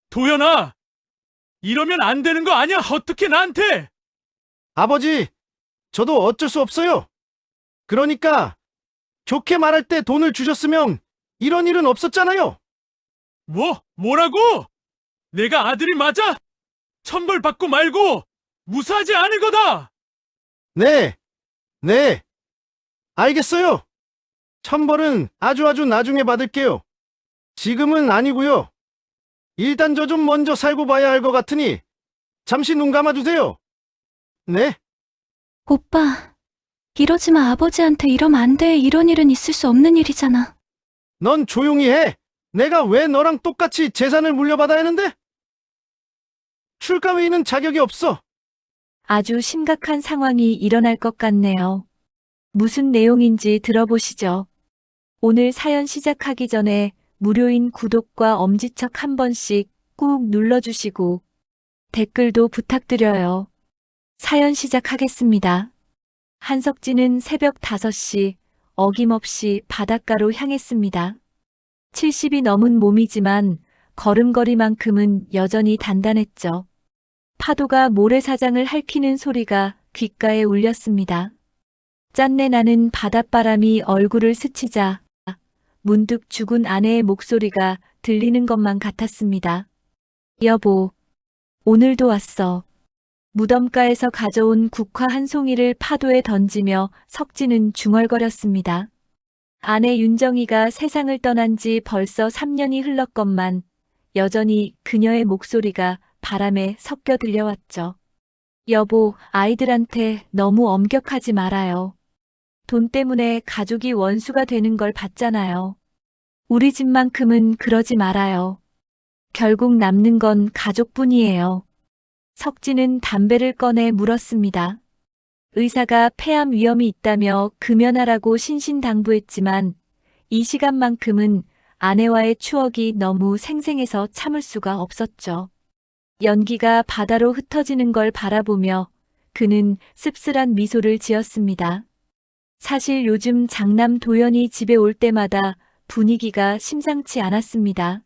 도연아, 이러면 안 되는 거 아니야? 어떻게 나한테? 아버지, 저도 어쩔 수 없어요. 그러니까 좋게 말할 때 돈을 주셨으면 이런 일은 없었잖아요. 뭐라고? 내가 아들이 맞아? 천벌 받고 말고 무사하지 않을 거다! 네, 네, 알겠어요. 천벌은 아주 나중에 받을게요. 지금은 아니고요. 일단 저 좀 먼저 살고 봐야 할 것 같으니 잠시 눈 감아주세요. 네? 오빠, 이러지 마. 아버지한테 이러면 안 돼. 이런 일은 있을 수 없는 일이잖아. 넌 조용히 해. 내가 왜 너랑 똑같이 재산을 물려받아야 하는데? 출가 외에는 자격이 없어. 아주 심각한 상황이 일어날 것 같네요. 무슨 내용인지 들어보시죠. 오늘 사연 시작하기 전에 무료인 구독과 엄지척 한 번씩 꾹 눌러주시고 댓글도 부탁드려요. 사연 시작하겠습니다. 한석진은 새벽 5시 어김없이 바닷가로 향했습니다. 70이 넘은 몸이지만 걸음걸이만큼은 여전히 단단했죠. 파도가 모래사장을 핥히는 소리가 귓가에 울렸습니다. 짠내 나는 바닷바람이 얼굴을 스치자 문득 죽은 아내의 목소리가 들리는 것만 같았습니다. 여보, 오늘도 왔어. 무덤가에서 가져온 국화 한 송이를 파도에 던지며 석진은 중얼거렸습니다. 아내 윤정이가 세상을 떠난 지 벌써 3년이 흘렀건만 여전히 그녀의 목소리가 바람에 섞여 들려왔죠. 여보, 아이들한테 너무 엄격하지 말아요. 돈 때문에 가족이 원수가 되는 걸 봤잖아요. 우리 집만큼은 그러지 말아요. 결국 남는 건 가족뿐이에요. 석진은 담배를 꺼내 물었습니다. 의사가 폐암 위험이 있다며 금연하라고 신신당부했지만 이 시간만큼은 아내와의 추억이 너무 생생해서 참을 수가 없었죠. 연기가 바다로 흩어지는 걸 바라보며 그는 씁쓸한 미소를 지었습니다. 사실 요즘 장남 도연이 집에 올 때마다 분위기가 심상치 않았습니다.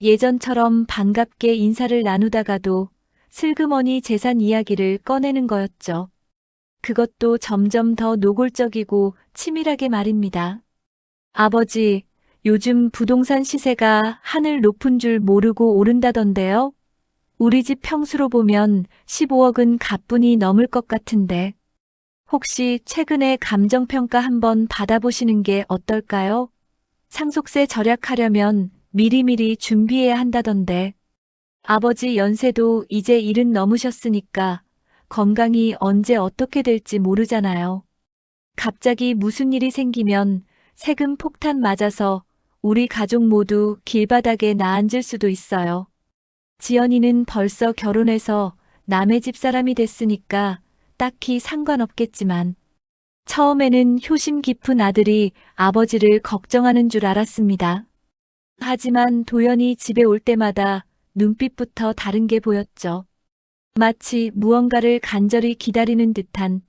예전처럼 반갑게 인사를 나누다가도 슬그머니 재산 이야기를 꺼내는 거였죠. 그것도 점점 더 노골적이고 치밀하게 말입니다. 아버지, 요즘 부동산 시세가 하늘 높은 줄 모르고 오른다던데요? 우리 집 평수로 보면 15억은 가뿐히 넘을 것 같은데. 혹시 최근에 감정평가 한번 받아보시는 게 어떨까요? 상속세 절약하려면 미리미리 준비해야 한다던데. 아버지 연세도 이제 70 넘으셨으니까 건강이 언제 어떻게 될지 모르잖아요. 갑자기 무슨 일이 생기면 세금 폭탄 맞아서 우리 가족 모두 길바닥에 나앉을 수도 있어요. 지연이는 벌써 결혼해서 남의 집 사람이 됐으니까 딱히 상관없겠지만 처음에는 효심 깊은 아들이 아버지를 걱정하는 줄 알았습니다. 하지만 도연이 집에 올 때마다 눈빛부터 다른 게 보였죠. 마치 무언가를 간절히 기다리는 듯한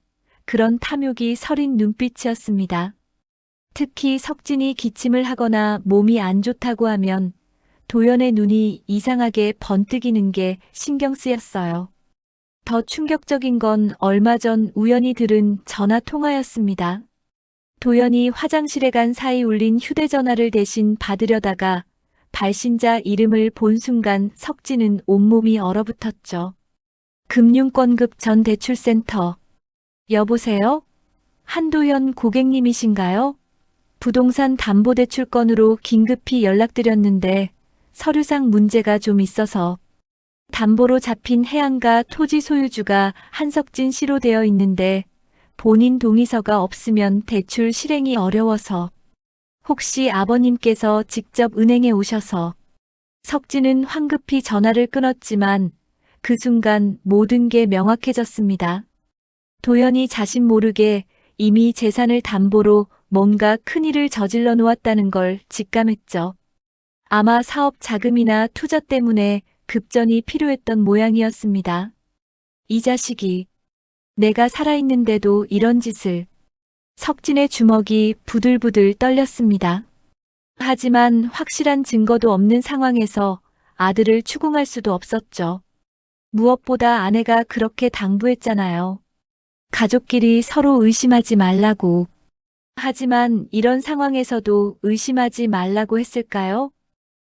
그런 탐욕이 서린 눈빛이었습니다. 특히 석진이 기침을 하거나 몸이 안 좋다고 하면 도연의 눈이 이상하게 번뜩이는 게 신경 쓰였어요. 더 충격적인 건 얼마 전 우연히 들은 전화 통화였습니다. 도연이 화장실에 간 사이 울린 휴대전화를 대신 받으려다가 발신자 이름을 본 순간 석진은 온몸이 얼어붙었죠. 금융권급 전 대출센터. 여보세요? 한도연 고객님이신가요? 부동산 담보대출 건으로 긴급히 연락드렸는데 서류상 문제가 좀 있어서 담보로 잡힌 해안가 토지 소유주가 한석진 씨로 되어 있는데 본인 동의서가 없으면 대출 실행이 어려워서 혹시 아버님께서 직접 은행에 오셔서. 석진은 황급히 전화를 끊었지만 그 순간 모든 게 명확해졌습니다. 도연이 자신 모르게 이미 재산을 담보로 뭔가 큰일을 저질러 놓았다는 걸 직감했죠. 아마 사업 자금이나 투자 때문에 급전이 필요했던 모양이었습니다. 이 자식이 내가 살아있는데도 이런 짓을. 석진의 주먹이 부들부들 떨렸습니다. 하지만 확실한 증거도 없는 상황에서 아들을 추궁할 수도 없었죠. 무엇보다 아내가 그렇게 당부했잖아요. 가족끼리 서로 의심하지 말라고. 하지만 이런 상황에서도 의심하지 말라고 했을까요?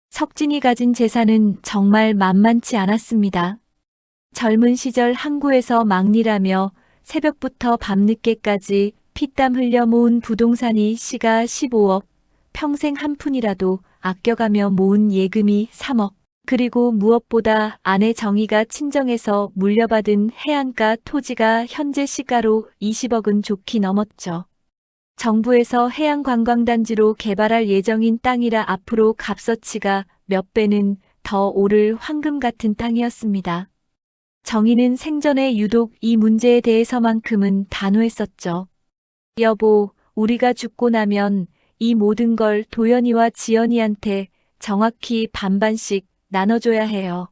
석진이 가진 재산은 정말 만만치 않았습니다. 젊은 시절 항구에서 막일하며 새벽부터 밤늦게까지 피땀 흘려 모은 부동산이 시가 15억, 평생 한 푼이라도 아껴가며 모은 예금이 3억, 그리고 무엇보다 아내 정희가 친정에서 물려받은 해안가 토지가 현재 시가로 20억은 좋게 넘었죠. 정부에서 해양관광단지로 개발할 예정인 땅이라 앞으로 값어치가 몇 배는 더 오를 황금 같은 땅이었습니다. 정희는 생전에 유독 이 문제에 대해서만큼은 단호했었죠. 여보, 우리가 죽고 나면 이 모든 걸 도연이와 지연이한테 정확히 반반씩 나눠줘야 해요.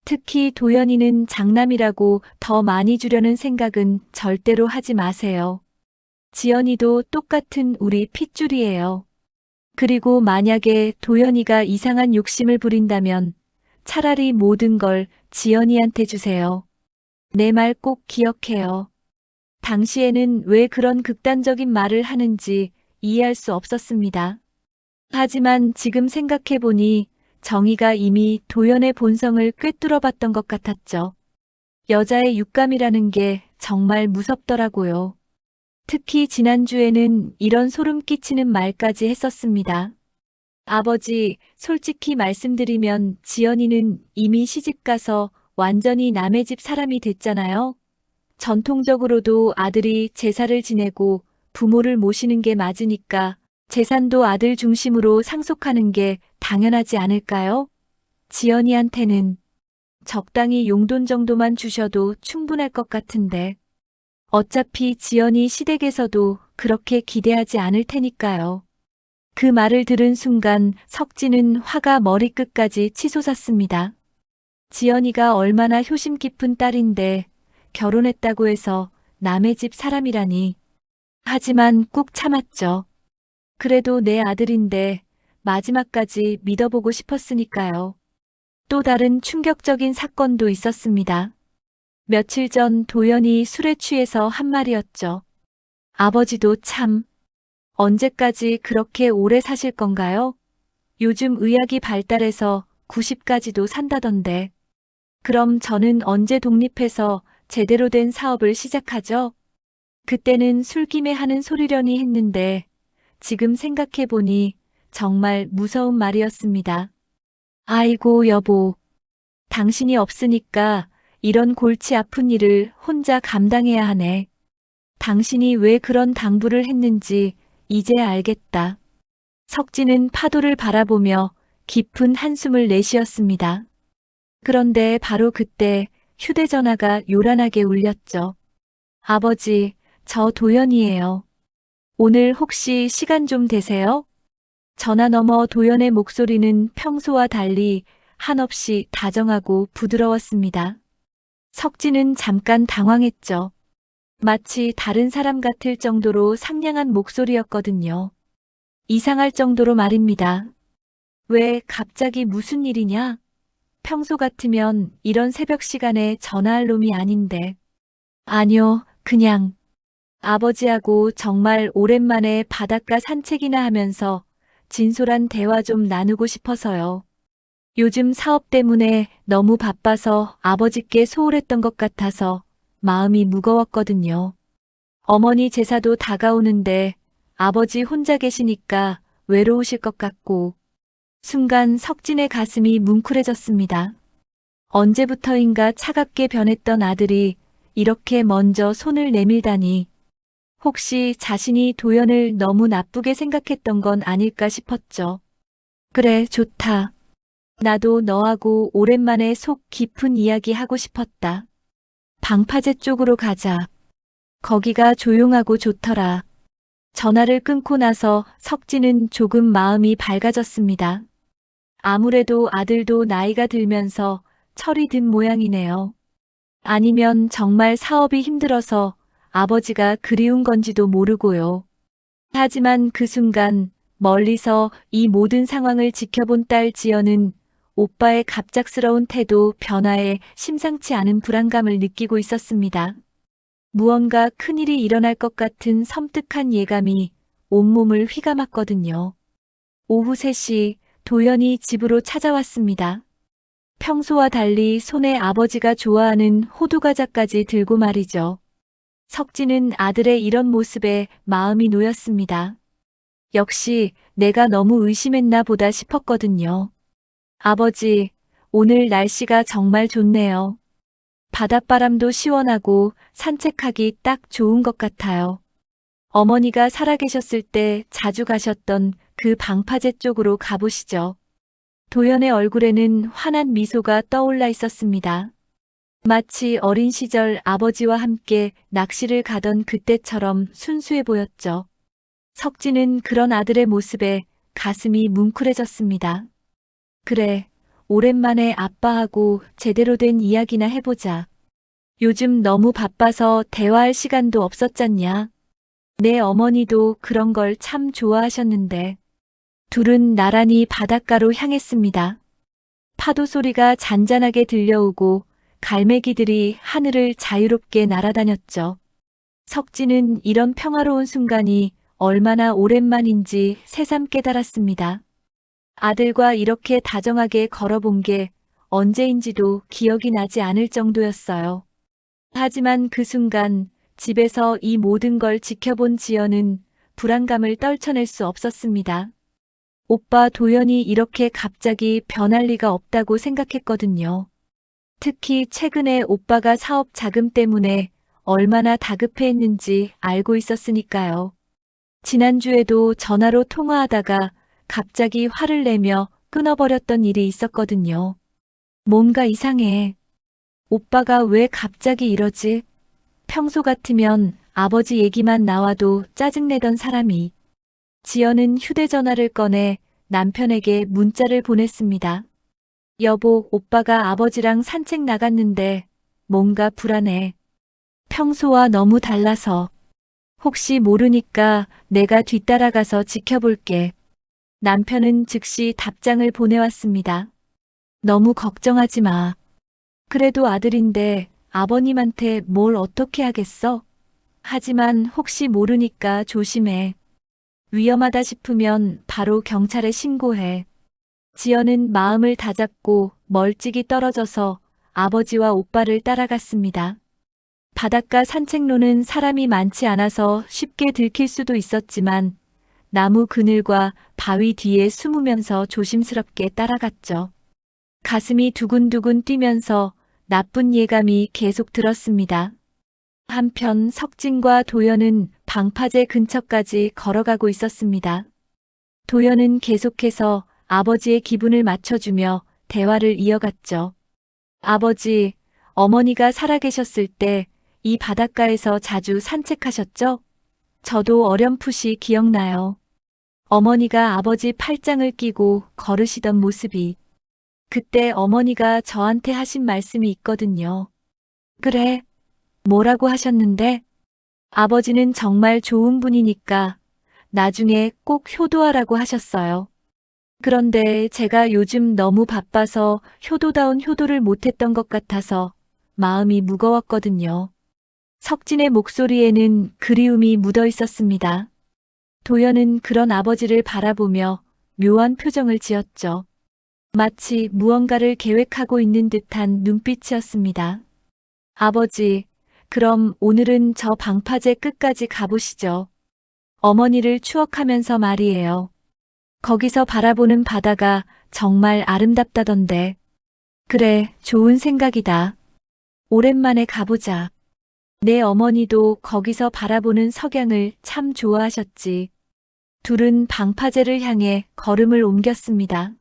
특히 도연이는 장남이라고 더 많이 주려는 생각은 절대로 하지 마세요. 지연이도 똑같은 우리 핏줄이에요. 그리고 만약에 도연이가 이상한 욕심을 부린다면 차라리 모든 걸 지연이한테 주세요. 내 말 꼭 기억해요. 당시에는 왜 그런 극단적인 말을 하는지 이해할 수 없었습니다. 하지만 지금 생각해보니 정희가 이미 도연의 본성을 꿰뚫어봤던 것 같았죠. 여자의 육감이라는 게 정말 무섭더라고요. 특히 지난주에는 이런 소름 끼치는 말까지 했었습니다. 아버지, 솔직히 말씀드리면 지연이는 이미 시집가서 완전히 남의 집 사람이 됐잖아요. 전통적으로도 아들이 제사를 지내고 부모를 모시는 게 맞으니까 재산도 아들 중심으로 상속하는 게 당연하지 않을까요? 지연이한테는 적당히 용돈 정도만 주셔도 충분할 것 같은데. 어차피 지연이 시댁에서도 그렇게 기대하지 않을 테니까요. 그 말을 들은 순간 석진은 화가 머리끝까지 치솟았습니다. 지연이가 얼마나 효심 깊은 딸인데 결혼했다고 해서 남의 집 사람이라니. 하지만 꾹 참았죠. 그래도 내 아들인데 마지막까지 믿어보고 싶었으니까요. 또 다른 충격적인 사건도 있었습니다. 며칠 전 도연이 술에 취해서 한 말이었죠. 아버지도 참, 언제까지 그렇게 오래 사실 건가요? 요즘 의학이 발달해서 90까지도 산다던데. 그럼 저는 언제 독립해서 제대로 된 사업을 시작하죠? 그때는 술김에 하는 소리려니 했는데 지금 생각해보니 정말 무서운 말이었습니다. 아이고 여보, 당신이 없으니까 이런 골치 아픈 일을 혼자 감당해야 하네. 당신이 왜 그런 당부를 했는지 이제 알겠다. 석진은 파도를 바라보며 깊은 한숨을 내쉬었습니다. 그런데 바로 그때 휴대전화가 요란하게 울렸죠. 아버지, 저 도연이에요. 오늘 혹시 시간 좀 되세요? 전화 너머 도연의 목소리는 평소와 달리 한없이 다정하고 부드러웠습니다. 석진은 잠깐 당황했죠. 마치 다른 사람 같을 정도로 상냥한 목소리였거든요. 이상할 정도로 말입니다. 왜 갑자기 무슨 일이냐? 평소 같으면 이런 새벽 시간에 전화할 놈이 아닌데. 아니요, 그냥 아버지하고 정말 오랜만에 바닷가 산책이나 하면서 진솔한 대화 좀 나누고 싶어서요. 요즘 사업 때문에 너무 바빠서 아버지께 소홀했던 것 같아서 마음이 무거웠거든요. 어머니 제사도 다가오는데 아버지 혼자 계시니까 외로우실 것 같고. 순간 석진의 가슴이 뭉클해졌습니다. 언제부터인가 차갑게 변했던 아들이 이렇게 먼저 손을 내밀다니. 혹시 자신이 도연을 너무 나쁘게 생각했던 건 아닐까 싶었죠. 그래, 좋다. 나도 너하고 오랜만에 속 깊은 이야기 하고 싶었다. 방파제 쪽으로 가자. 거기가 조용하고 좋더라. 전화를 끊고 나서 석진은 조금 마음이 밝아졌습니다. 아무래도 아들도 나이가 들면서 철이 든 모양이네요. 아니면 정말 사업이 힘들어서 아버지가 그리운 건지도 모르고요. 하지만 그 순간 멀리서 이 모든 상황을 지켜본 딸 지연은 오빠의 갑작스러운 태도 변화에 심상치 않은 불안감을 느끼고 있었습니다. 무언가 큰일이 일어날 것 같은 섬뜩한 예감이 온몸을 휘감았거든요. 오후 3시 도연이 집으로 찾아왔습니다. 평소와 달리 손에 아버지가 좋아하는 호두과자까지 들고 말이죠. 석진은 아들의 이런 모습에 마음이 놓였습니다. 역시 내가 너무 의심했나 보다 싶었거든요. 아버지, 오늘 날씨가 정말 좋네요. 바닷바람도 시원하고 산책하기 딱 좋은 것 같아요. 어머니가 살아계셨을 때 자주 가셨던 그 방파제 쪽으로 가보시죠. 도연의 얼굴에는 환한 미소가 떠올라 있었습니다. 마치 어린 시절 아버지와 함께 낚시를 가던 그때처럼 순수해 보였죠. 석진은 그런 아들의 모습에 가슴이 뭉클해졌습니다. 그래, 오랜만에 아빠하고 제대로 된 이야기나 해보자. 요즘 너무 바빠서 대화할 시간도 없었잖냐. 내 어머니도 그런 걸 참 좋아하셨는데. 둘은 나란히 바닷가로 향했습니다. 파도 소리가 잔잔하게 들려오고 갈매기들이 하늘을 자유롭게 날아다녔죠. 석진은 이런 평화로운 순간이 얼마나 오랜만인지 새삼 깨달았습니다. 아들과 이렇게 다정하게 걸어본 게 언제인지도 기억이 나지 않을 정도였어요. 하지만 그 순간 집에서 이 모든 걸 지켜본 지연은 불안감을 떨쳐낼 수 없었습니다. 오빠 도연이 이렇게 갑자기 변할 리가 없다고 생각했거든요. 특히 최근에 오빠가 사업 자금 때문에 얼마나 다급해했는지 알고 있었으니까요. 지난주에도 전화로 통화하다가 갑자기 화를 내며 끊어버렸던 일이 있었거든요. 뭔가 이상해. 오빠가 왜 갑자기 이러지? 평소 같으면 아버지 얘기만 나와도 짜증내던 사람이. 지연은 휴대전화를 꺼내 남편에게 문자를 보냈습니다. 여보, 오빠가 아버지랑 산책 나갔는데 뭔가 불안해. 평소와 너무 달라서. 혹시 모르니까 내가 뒤따라가서 지켜볼게. 남편은 즉시 답장을 보내왔습니다. 너무 걱정하지 마. 그래도 아들인데 아버님한테 뭘 어떻게 하겠어? 하지만 혹시 모르니까 조심해. 위험하다 싶으면 바로 경찰에 신고해. 지연은 마음을 다잡고 멀찍이 떨어져서 아버지와 오빠를 따라갔습니다. 바닷가 산책로는 사람이 많지 않아서 쉽게 들킬 수도 있었지만 나무 그늘과 바위 뒤에 숨으면서 조심스럽게 따라갔죠. 가슴이 두근두근 뛰면서 나쁜 예감이 계속 들었습니다. 한편 석진과 도연은 방파제 근처까지 걸어가고 있었습니다. 도연은 계속해서 아버지의 기분을 맞춰주며 대화를 이어갔죠. 아버지, 어머니가 살아계셨을 때 이 바닷가에서 자주 산책하셨죠? 저도 어렴풋이 기억나요. 어머니가 아버지 팔짱을 끼고 걸으시던 모습이. 그때 어머니가 저한테 하신 말씀이 있거든요. 그래, 뭐라고 하셨는데? 아버지는 정말 좋은 분이니까 나중에 꼭 효도하라고 하셨어요. 그런데 제가 요즘 너무 바빠서 효도다운 효도를 못했던 것 같아서 마음이 무거웠거든요. 석진의 목소리에는 그리움이 묻어 있었습니다. 도연은 그런 아버지를 바라보며 묘한 표정을 지었죠. 마치 무언가를 계획하고 있는 듯한 눈빛이었습니다. 아버지, 그럼 오늘은 저 방파제 끝까지 가보시죠. 어머니를 추억하면서 말이에요. 거기서 바라보는 바다가 정말 아름답다던데. 그래, 좋은 생각이다. 오랜만에 가보자. 내 어머니도 거기서 바라보는 석양을 참 좋아하셨지. 둘은 방파제를 향해 걸음을 옮겼습니다.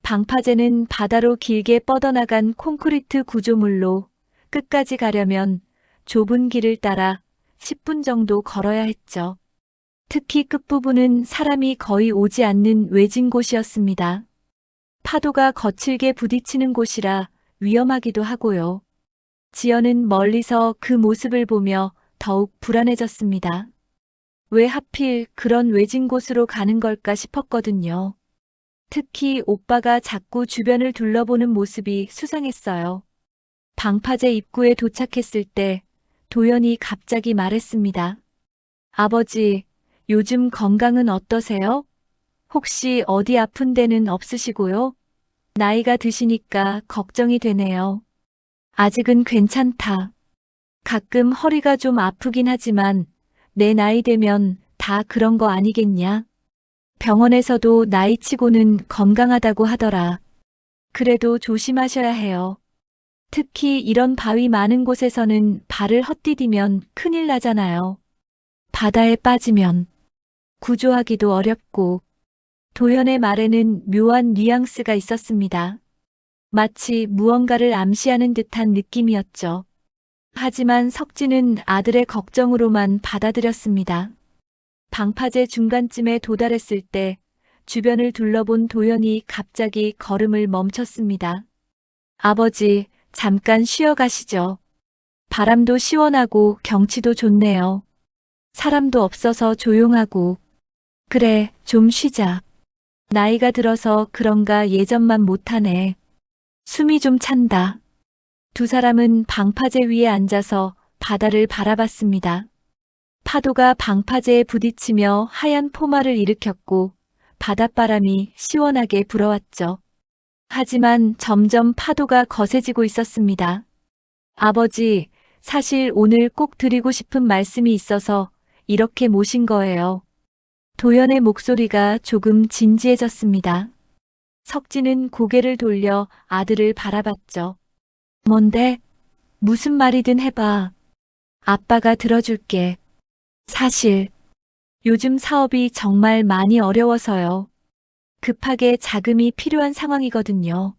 방파제는 바다로 길게 뻗어나간 콘크리트 구조물로 끝까지 가려면 좁은 길을 따라 10분 정도 걸어야 했죠. 특히 끝부분은 사람이 거의 오지 않는 외진 곳이었습니다. 파도가 거칠게 부딪히는 곳이라 위험하기도 하고요. 지연은 멀리서 그 모습을 보며 더욱 불안해졌습니다. 왜 하필 그런 외진 곳으로 가는 걸까 싶었거든요. 특히 오빠가 자꾸 주변을 둘러보는 모습이 수상했어요. 방파제 입구에 도착했을 때 도연이 갑자기 말했습니다. 아버지, 요즘 건강은 어떠세요? 혹시 어디 아픈 데는 없으시고요? 나이가 드시니까 걱정이 되네요. 아직은 괜찮다. 가끔 허리가 좀 아프긴 하지만 내 나이 되면 다 그런 거 아니겠냐? 병원에서도 나이치고는 건강하다고 하더라. 그래도 조심하셔야 해요. 특히 이런 바위 많은 곳에서는 발을 헛디디면 큰일 나잖아요. 바다에 빠지면 구조하기도 어렵고. 도연의 말에는 묘한 뉘앙스가 있었습니다. 마치 무언가를 암시하는 듯한 느낌이었죠. 하지만 석진은 아들의 걱정으로만 받아들였습니다. 방파제 중간쯤에 도달했을 때 주변을 둘러본 도연이 갑자기 걸음을 멈췄습니다. 아버지, 잠깐 쉬어 가시죠. 바람도 시원하고 경치도 좋네요. 사람도 없어서 조용하고. 그래, 좀 쉬자. 나이가 들어서 그런가 예전만 못하네. 숨이 좀 찬다. 두 사람은 방파제 위에 앉아서 바다를 바라봤습니다. 파도가 방파제에 부딪히며 하얀 포마를 일으켰고 바닷바람이 시원하게 불어왔죠. 하지만 점점 파도가 거세지고 있었습니다. 아버지, 사실 오늘 꼭 드리고 싶은 말씀이 있어서 이렇게 모신 거예요. 도연의 목소리가 조금 진지해졌습니다. 석진은 고개를 돌려 아들을 바라봤죠. 뭔데? 무슨 말이든 해봐. 아빠가 들어줄게. 사실 요즘 사업이 정말 많이 어려워서요. 급하게 자금이 필요한 상황이거든요.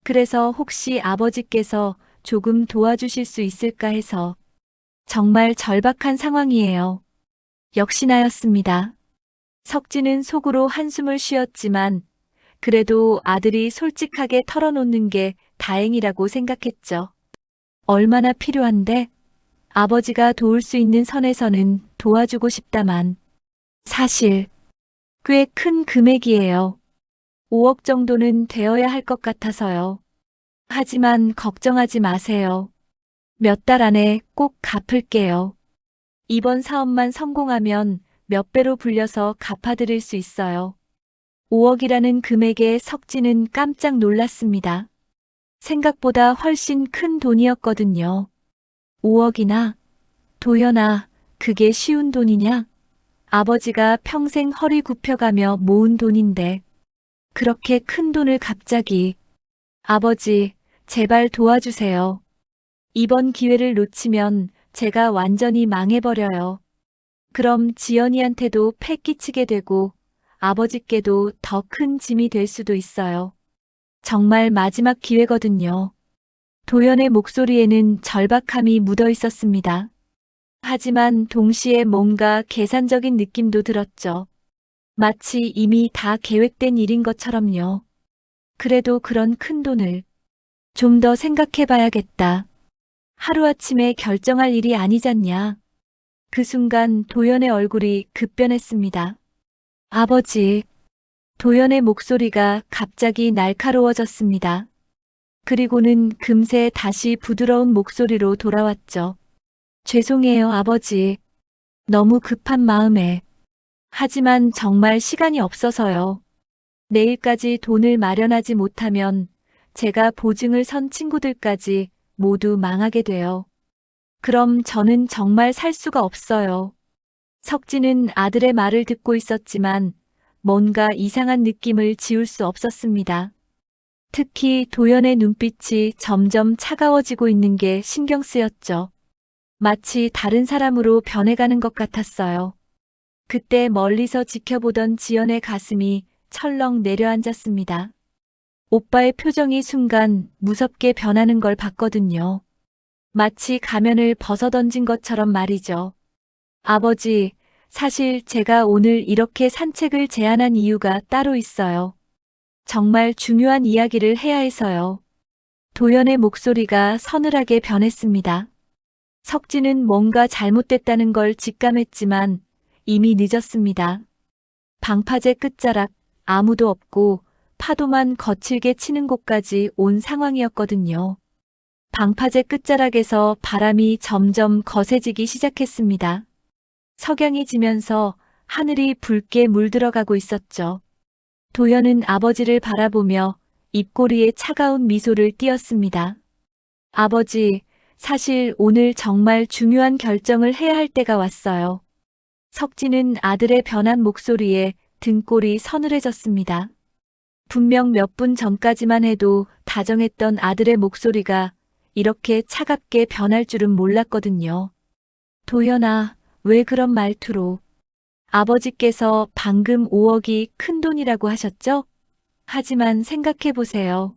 그래서 혹시 아버지께서 조금 도와주실 수 있을까 해서. 정말 절박한 상황이에요. 역시나였습니다. 석진은 속으로 한숨을 쉬었지만 그래도 아들이 솔직하게 털어놓는 게 다행이라고 생각했죠. 얼마나 필요한데? 아버지가 도울 수 있는 선에서는 도와주고 싶다만. 사실 꽤 큰 금액이에요. 5억 정도는 되어야 할 것 같아서요. 하지만 걱정하지 마세요. 몇 달 안에 꼭 갚을게요. 이번 사업만 성공하면 몇 배로 불려서 갚아드릴 수 있어요. 5억이라는 금액에 석진은 깜짝 놀랐습니다. 생각보다 훨씬 큰 돈이었거든요. 5억이나? 도연아, 그게 쉬운 돈이냐? 아버지가 평생 허리 굽혀가며 모은 돈인데 그렇게 큰 돈을 갑자기. 아버지, 제발 도와주세요. 이번 기회를 놓치면 제가 완전히 망해버려요. 그럼 지연이한테도 패 끼치게 되고 아버지께도 더 큰 짐이 될 수도 있어요. 정말 마지막 기회거든요. 도연의 목소리에는 절박함이 묻어 있었습니다. 하지만 동시에 뭔가 계산적인 느낌도 들었죠. 마치 이미 다 계획된 일인 것처럼요. 그래도 그런 큰 돈을 좀 더 생각해 봐야겠다. 하루아침에 결정할 일이 아니잖냐. 그 순간 도연의 얼굴이 급변했습니다. 아버지. 도연의 목소리가 갑자기 날카로워졌습니다. 그리고는 금세 다시 부드러운 목소리로 돌아왔죠. 죄송해요, 아버지. 너무 급한 마음에. 하지만 정말 시간이 없어서요. 내일까지 돈을 마련하지 못하면 제가 보증을 선 친구들까지 모두 망하게 돼요. 그럼 저는 정말 살 수가 없어요. 석진은 아들의 말을 듣고 있었지만 뭔가 이상한 느낌을 지울 수 없었습니다. 특히 도연의 눈빛이 점점 차가워지고 있는 게 신경 쓰였죠. 마치 다른 사람으로 변해가는 것 같았어요. 그때 멀리서 지켜보던 지연의 가슴이 철렁 내려앉았습니다. 오빠의 표정이 순간 무섭게 변하는 걸 봤거든요. 마치 가면을 벗어던진 것처럼 말이죠. 아버지, 사실 제가 오늘 이렇게 산책을 제안한 이유가 따로 있어요. 정말 중요한 이야기를 해야 해서요. 도연의 목소리가 서늘하게 변했습니다. 석진은 뭔가 잘못됐다는 걸 직감했지만 이미 늦었습니다. 방파제 끝자락 아무도 없고 파도만 거칠게 치는 곳까지 온 상황이었거든요. 방파제 끝자락에서 바람이 점점 거세지기 시작했습니다. 석양이 지면서 하늘이 붉게 물들어가고 있었죠. 도연은 아버지를 바라보며 입꼬리에 차가운 미소를 띄었습니다. 아버지, 사실 오늘 정말 중요한 결정을 해야 할 때가 왔어요. 석진은 아들의 변한 목소리에 등골이 서늘해졌습니다. 분명 몇 분 전까지만 해도 다정했던 아들의 목소리가 이렇게 차갑게 변할 줄은 몰랐거든요. 도연아, 왜 그런 말투로? 아버지께서 방금 5억이 큰돈이라고 하셨죠? 하지만 생각해보세요.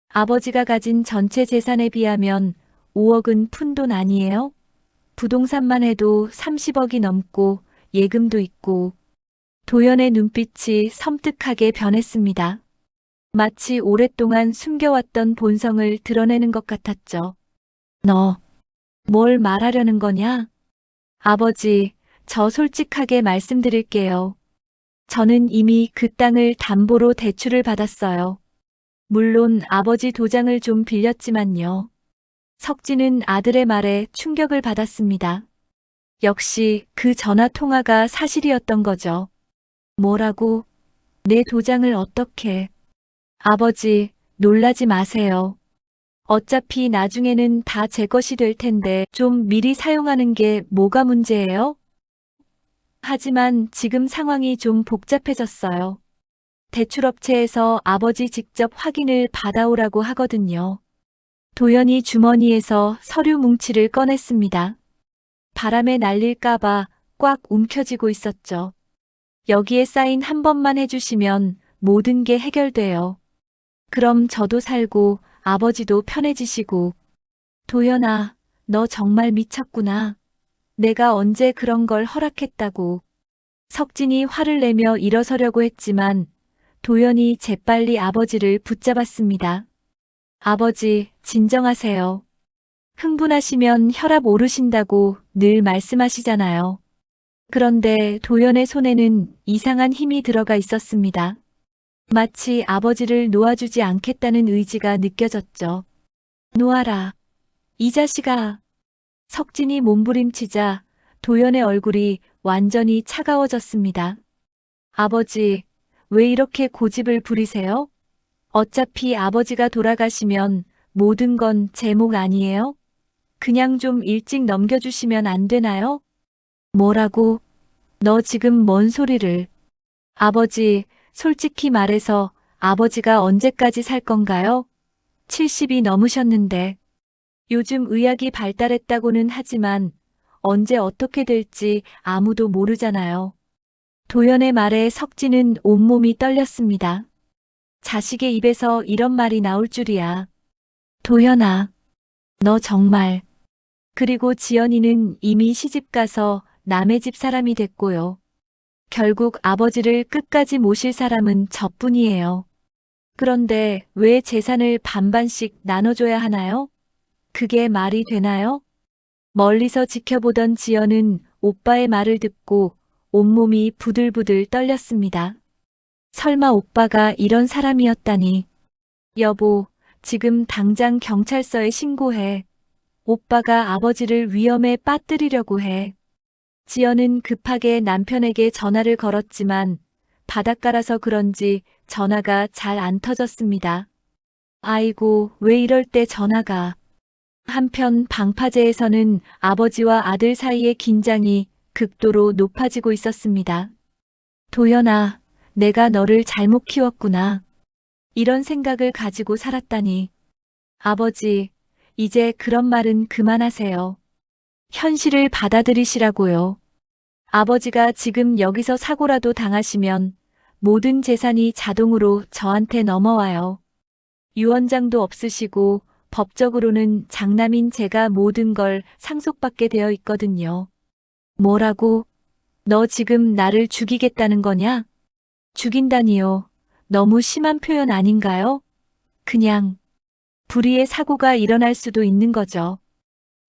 아버지가 가진 전체 재산에 비하면 5억은 푼돈 아니에요? 부동산만 해도 30억이 넘고 예금도 있고. 도연의 눈빛이 섬뜩하게 변했습니다. 마치 오랫동안 숨겨왔던 본성을 드러내는 것 같았죠. 너, 뭘 말하려는 거냐? 아버지, 저 솔직하게 말씀드릴게요. 저는 이미 그 땅을 담보로 대출을 받았어요. 물론 아버지 도장을 좀 빌렸지만요. 석진은 아들의 말에 충격을 받았습니다. 역시 그 전화 통화가 사실이었던 거죠. 뭐라고? 내 도장을 어떻게? 아버지, 놀라지 마세요. 어차피 나중에는 다 제 것이 될 텐데 좀 미리 사용하는 게 뭐가 문제예요? 하지만 지금 상황이 좀 복잡해졌어요. 대출업체에서 아버지 직접 확인을 받아오라고 하거든요. 도연이 주머니에서 서류 뭉치를 꺼냈습니다. 바람에 날릴까봐 꽉 움켜쥐고 있었죠. 여기에 사인 한 번만 해주시면 모든 게 해결돼요. 그럼 저도 살고 아버지도 편해지시고. 도연아, 너 정말 미쳤구나. 내가 언제 그런 걸 허락했다고. 석진이 화를 내며 일어서려고 했지만 도연이 재빨리 아버지를 붙잡았습니다. 아버지, 진정하세요. 흥분하시면 혈압 오르신다고 늘 말씀하시잖아요. 그런데 도연의 손에는 이상한 힘이 들어가 있었습니다. 마치 아버지를 놓아주지 않겠다는 의지가 느껴졌죠. 놓아라. 이 자식아. 석진이 몸부림치자 도연의 얼굴이 완전히 차가워졌습니다. 아버지, 왜 이렇게 고집을 부리세요? 어차피 아버지가 돌아가시면 모든 건 제 몫 아니에요? 그냥 좀 일찍 넘겨주시면 안 되나요? 뭐라고? 너 지금 뭔 소리를? 아버지, 솔직히 말해서 아버지가 언제까지 살 건가요? 70이 넘으셨는데. 요즘 의학이 발달했다고는 하지만 언제 어떻게 될지 아무도 모르잖아요. 도연의 말에 석진은 온몸이 떨렸습니다. 자식의 입에서 이런 말이 나올 줄이야. 도연아, 너 정말. 그리고 지연이는 이미 시집가서 남의 집 사람이 됐고요. 결국 아버지를 끝까지 모실 사람은 저뿐이에요. 그런데 왜 재산을 반반씩 나눠줘야 하나요? 그게 말이 되나요? 멀리서 지켜보던 지연은 오빠의 말을 듣고 온몸이 부들부들 떨렸습니다. 설마 오빠가 이런 사람이었다니. 여보, 지금 당장 경찰서에 신고해. 오빠가 아버지를 위험에 빠뜨리려고 해. 지연은 급하게 남편에게 전화를 걸었지만 바닷가라서 그런지 전화가 잘 안 터졌습니다. 아이고, 왜 이럴 때 전화가. 한편 방파제에서는 아버지와 아들 사이의 긴장이 극도로 높아지고 있었습니다. 도연아, 내가 너를 잘못 키웠구나. 이런 생각을 가지고 살았다니. 아버지, 이제 그런 말은 그만하세요. 현실을 받아들이시라고요. 아버지가 지금 여기서 사고라도 당하시면 모든 재산이 자동으로 저한테 넘어와요. 유언장도 없으시고 법적으로는 장남인 제가 모든 걸 상속받게 되어 있거든요. 뭐라고? 너 지금 나를 죽이겠다는 거냐? 죽인다니요. 너무 심한 표현 아닌가요? 그냥 불의의 사고가 일어날 수도 있는 거죠.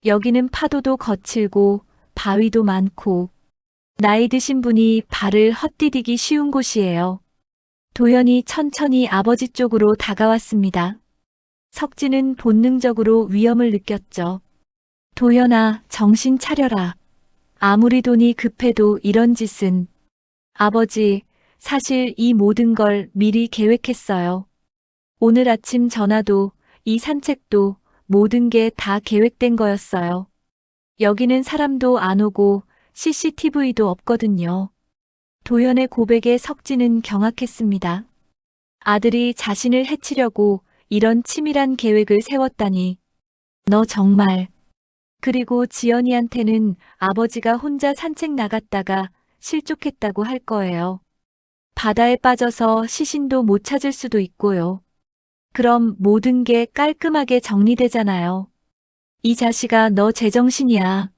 여기는 파도도 거칠고 바위도 많고 나이 드신 분이 발을 헛디디기 쉬운 곳이에요. 도연이 천천히 아버지 쪽으로 다가왔습니다. 석진은 본능적으로 위험을 느꼈죠. 도연아, 정신 차려라. 아무리 돈이 급해도 이런 짓은. 아버지, 사실 이 모든 걸 미리 계획했어요. 오늘 아침 전화도, 이 산책도, 모든 게 다 계획된 거였어요. 여기는 사람도 안 오고 CCTV도 없거든요. 도연의 고백에 석진은 경악했습니다. 아들이 자신을 해치려고 이런 치밀한 계획을 세웠다니. 너 정말. 그리고 지연이한테는 아버지가 혼자 산책 나갔다가 실족했다고 할 거예요. 바다에 빠져서 시신도 못 찾을 수도 있고요. 그럼 모든 게 깔끔하게 정리되잖아요. 이 자식아, 너 제정신이야.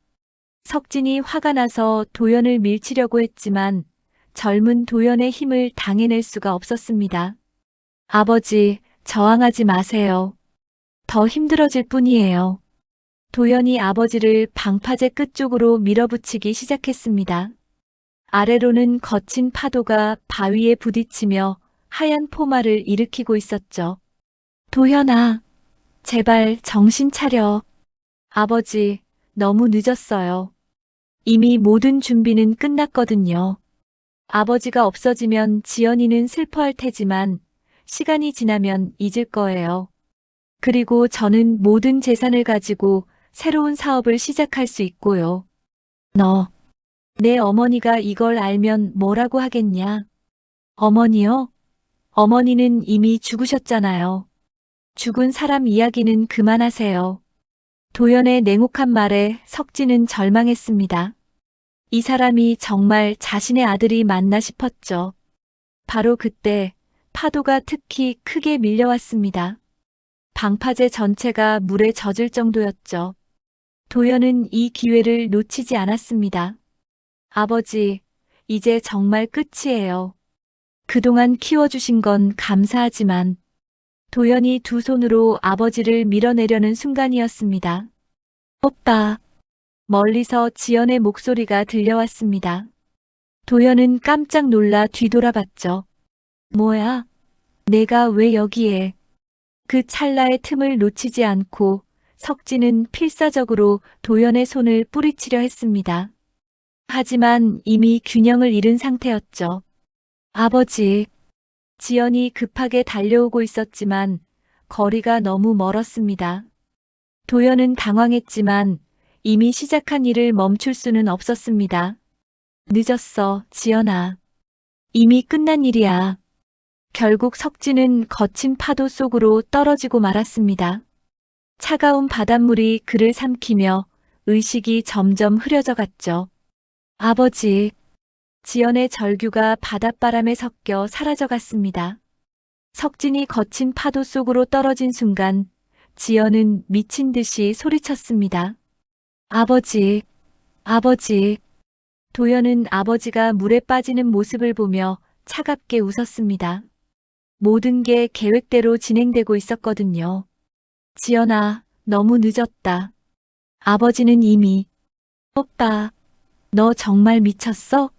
석진이 화가 나서 도연을 밀치려고 했지만 젊은 도연의 힘을 당해낼 수가 없었습니다. 아버지, 저항하지 마세요. 더 힘들어질 뿐이에요. 도연이 아버지를 방파제 끝쪽으로 밀어붙이기 시작했습니다. 아래로는 거친 파도가 바위에 부딪히며 하얀 포마를 일으키고 있었죠. 도연아, 제발 정신 차려. 아버지, 너무 늦었어요. 이미 모든 준비는 끝났거든요. 아버지가 없어지면 지연이는 슬퍼할 테지만 시간이 지나면 잊을 거예요. 그리고 저는 모든 재산을 가지고 새로운 사업을 시작할 수 있고요. 내 어머니가 이걸 알면 뭐라고 하겠냐? 어머니요? 어머니는 이미 죽으셨잖아요. 죽은 사람 이야기는 그만하세요. 도연의 냉혹한 말에 석진은 절망했습니다. 이 사람이 정말 자신의 아들이 맞나 싶었죠. 바로 그때 파도가 특히 크게 밀려왔습니다. 방파제 전체가 물에 젖을 정도였죠. 도연은 이 기회를 놓치지 않았습니다. 아버지, 이제 정말 끝이에요. 그동안 키워주신 건 감사하지만 도연이 두 손으로 아버지를 밀어내려는 순간이었습니다. 오빠. 멀리서 지연의 목소리가 들려왔습니다. 도연은 깜짝 놀라 뒤돌아봤죠. 뭐야? 내가 왜 여기에? 그 찰나의 틈을 놓치지 않고 석진은 필사적으로 도연의 손을 뿌리치려 했습니다. 하지만 이미 균형을 잃은 상태였죠. 아버지. 지연이 급하게 달려오고 있었지만 거리가 너무 멀었습니다. 도연은 당황했지만 이미 시작한 일을 멈출 수는 없었습니다. 늦었어, 지연아. 이미 끝난 일이야. 결국 석진은 거친 파도 속으로 떨어지고 말았습니다. 차가운 바닷물이 그를 삼키며 의식이 점점 흐려져 갔죠. 아버지. 지연의 절규가 바닷바람에 섞여 사라져 갔습니다. 석진이 거친 파도 속으로 떨어진 순간 지연은 미친 듯이 소리쳤습니다. 아버지, 아버지. 도연은 아버지가 물에 빠지는 모습을 보며 차갑게 웃었습니다. 모든 게 계획대로 진행되고 있었거든요. 지연아, 너무 늦었다. 아버지는 이미. 오빠, 너 정말 미쳤어?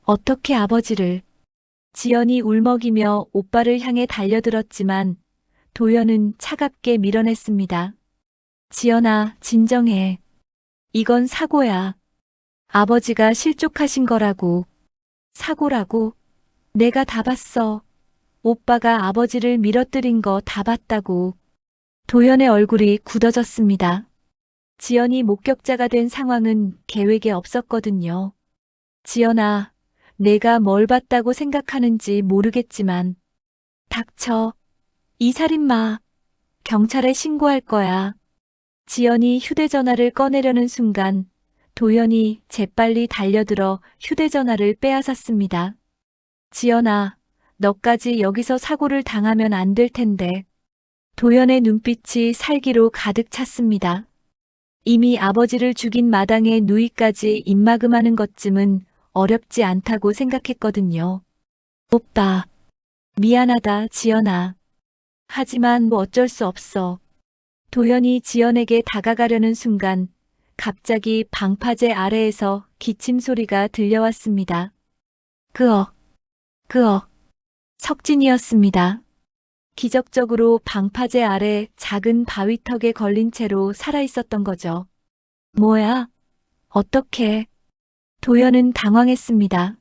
어떻게 아버지를. 지연이 울먹이며 오빠를 향해 달려들었지만 도연은 차갑게 밀어냈습니다. 지연아, 진정해. 이건 사고야. 아버지가 실족하신 거라고. 사고라고? 내가 다 봤어. 오빠가 아버지를 밀어뜨린 거 다 봤다고. 도연의 얼굴이 굳어졌습니다. 지연이 목격자가 된 상황은 계획에 없었거든요. 지연아, 내가 뭘 봤다고 생각하는지 모르겠지만. 닥쳐. 이 살인마. 경찰에 신고할 거야. 지연이 휴대전화를 꺼내려는 순간 도연이 재빨리 달려들어 휴대전화를 빼앗았습니다. 지연아, 너까지 여기서 사고를 당하면 안 될 텐데. 도연의 눈빛이 살기로 가득 찼습니다. 이미 아버지를 죽인 마당에 누이까지 입막음하는 것쯤은 어렵지 않다고 생각했거든요. 오빠, 미안하다, 지연아. 하지만 뭐 어쩔 수 없어. 도연이 지연에게 다가가려는 순간 갑자기 방파제 아래에서 기침 소리가 들려왔습니다. 그억. 석진이었습니다. 기적적으로 방파제 아래 작은 바위턱에 걸린 채로 살아있었던 거죠. 뭐야? 어떻게? 도연은 당황했습니다.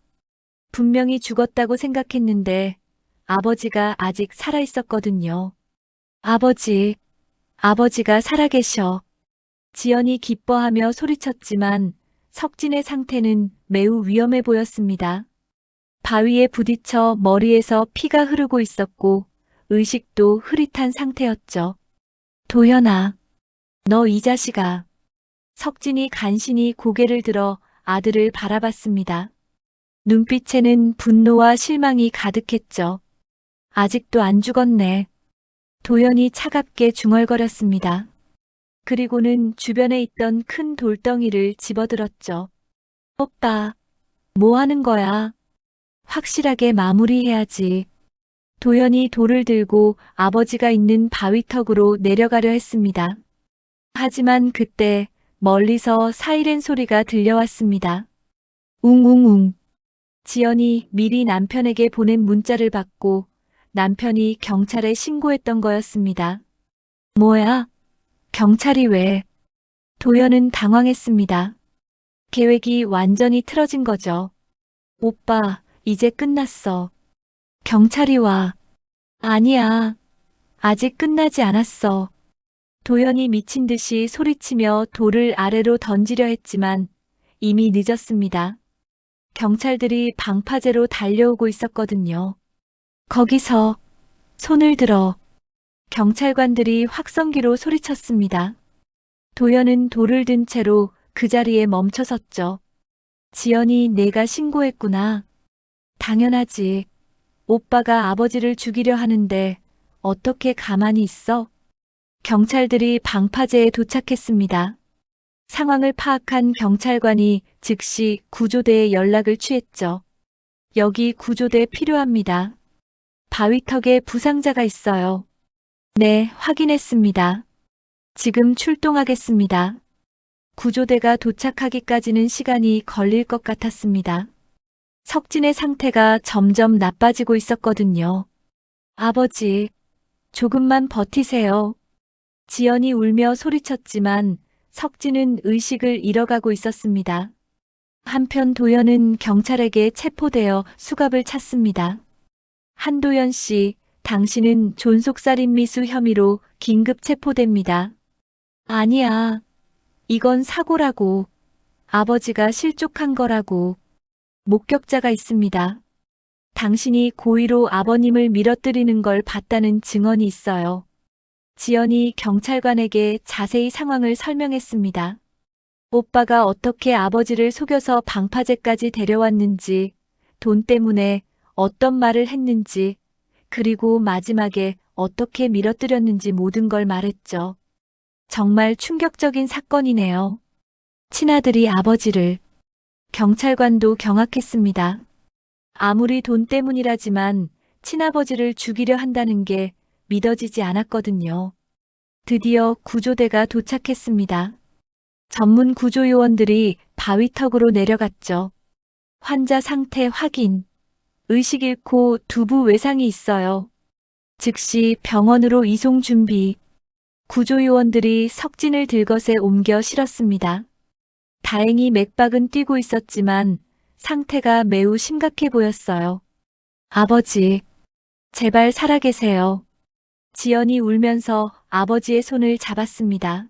분명히 죽었다고 생각했는데 아버지가 아직 살아있었거든요. 아버지가 살아계셔. 지연이 기뻐하며 소리쳤지만 석진의 상태는 매우 위험해 보였습니다. 바위에 부딪혀 머리에서 피가 흐르고 있었고 의식도 흐릿한 상태였죠. 도연아, 너 이 자식아. 석진이 간신히 고개를 들어 아들을 바라봤습니다. 눈빛에는 분노와 실망이 가득했죠. 아직도 안 죽었네. 도연이 차갑게 중얼거렸습니다. 그리고는 주변에 있던 큰 돌덩이를 집어들었죠. 오빠, 뭐 하는 거야? 확실하게 마무리해야지. 도연이 돌을 들고 아버지가 있는 바위턱으로 내려가려 했습니다. 하지만 그때 멀리서 사이렌 소리가 들려왔습니다. 웅웅웅. 지연이 미리 남편에게 보낸 문자를 받고 남편이 경찰에 신고했던 거였습니다. 뭐야? 경찰이 왜? 도연은 당황했습니다. 계획이 완전히 틀어진 거죠. 오빠, 이제 끝났어. 경찰이 와. 아니야. 아직 끝나지 않았어. 도연이 미친 듯이 소리치며 돌을 아래로 던지려 했지만 이미 늦었습니다. 경찰들이 방파제로 달려오고 있었거든요. 거기서 손을 들어. 경찰관들이 확성기로 소리쳤습니다. 도연은 돌을 든 채로 그 자리에 멈춰섰죠. 지연이 내가 신고했구나. 당연하지. 오빠가 아버지를 죽이려 하는데 어떻게 가만히 있어? 경찰들이 방파제에 도착했습니다. 상황을 파악한 경찰관이 즉시 구조대에 연락을 취했죠. 여기 구조대 필요합니다. 바위턱에 부상자가 있어요. 네, 확인했습니다. 지금 출동하겠습니다. 구조대가 도착하기까지는 시간이 걸릴 것 같았습니다. 석진의 상태가 점점 나빠지고 있었거든요. 아버지, 조금만 버티세요. 지연이 울며 소리쳤지만 석진은 의식을 잃어가고 있었습니다. 한편 도연은 경찰에게 체포되어 수갑을 찼습니다. 한도연 씨, 당신은 존속살인미수 혐의로 긴급 체포됩니다. 아니야. 이건 사고라고. 아버지가 실족한 거라고. 목격자가 있습니다. 당신이 고의로 아버님을 밀어뜨리는 걸 봤다는 증언이 있어요. 지연이 경찰관에게 자세히 상황을 설명했습니다. 오빠가 어떻게 아버지를 속여서 방파제까지 데려왔는지, 돈 때문에 어떤 말을 했는지, 그리고 마지막에 어떻게 밀어뜨렸는지 모든 걸 말했죠. 정말 충격적인 사건이네요. 친아들이 아버지를. 경찰관도 경악했습니다. 아무리 돈 때문이라지만 친아버지를 죽이려 한다는 게 믿어지지 않았거든요. 드디어 구조대가 도착했습니다. 전문 구조요원들이 바위턱으로 내려갔죠. 환자 상태 확인. 의식 잃고 두부 외상이 있어요. 즉시 병원으로 이송 준비. 구조요원들이 석진을 들것에 옮겨 실었습니다. 다행히 맥박은 뛰고 있었지만 상태가 매우 심각해 보였어요. 아버지, 제발 살아계세요. 지연이 울면서 아버지의 손을 잡았습니다.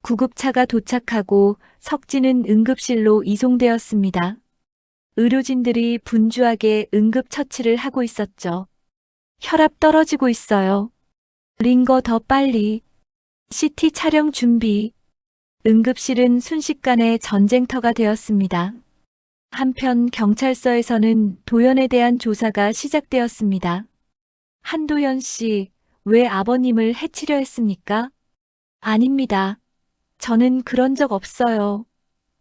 구급차가 도착하고 석진은 응급실로 이송되었습니다. 의료진들이 분주하게 응급처치를 하고 있었죠. 혈압 떨어지고 있어요. 링거 더 빨리. CT 촬영 준비. 응급실은 순식간에 전쟁터가 되었습니다. 한편 경찰서에서는 도연에 대한 조사가 시작되었습니다. 한도연 씨, 왜 아버님을 해치려 했습니까? 아닙니다. 저는 그런 적 없어요.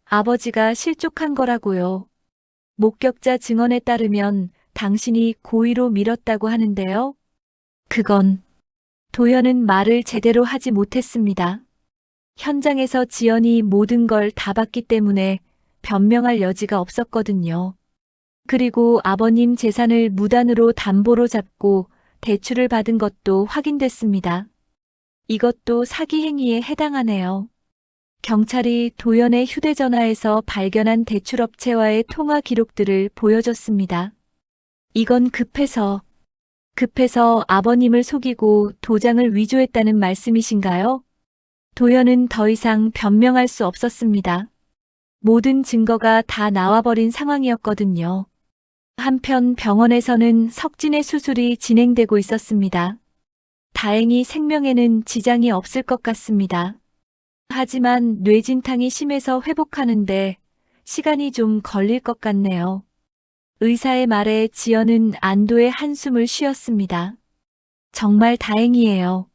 아버지가 실족한 거라고요. 목격자 증언에 따르면 당신이 고의로 밀었다고 하는데요. 그건 도연은 말을 제대로 하지 못했습니다. 현장에서 지연이 모든 걸 다 봤기 때문에 변명할 여지가 없었거든요. 그리고 아버님 재산을 무단으로 담보로 잡고 대출을 받은 것도 확인됐습니다. 이것도 사기 행위에 해당하네요. 경찰이 도연의 휴대전화에서 발견한 대출업체와의 통화 기록들을 보여줬습니다. 이건 급해서 아버님을 속이고 도장을 위조했다는 말씀이신가요? 도연은 더 이상 변명할 수 없었습니다. 모든 증거가 다 나와버린 상황이었거든요. 한편 병원에서는 석진의 수술이 진행되고 있었습니다. 다행히 생명에는 지장이 없을 것 같습니다. 하지만 뇌진탕이 심해서 회복하는데 시간이 좀 걸릴 것 같네요. 의사의 말에 지연은 안도의 한숨을 쉬었습니다. 정말 다행이에요.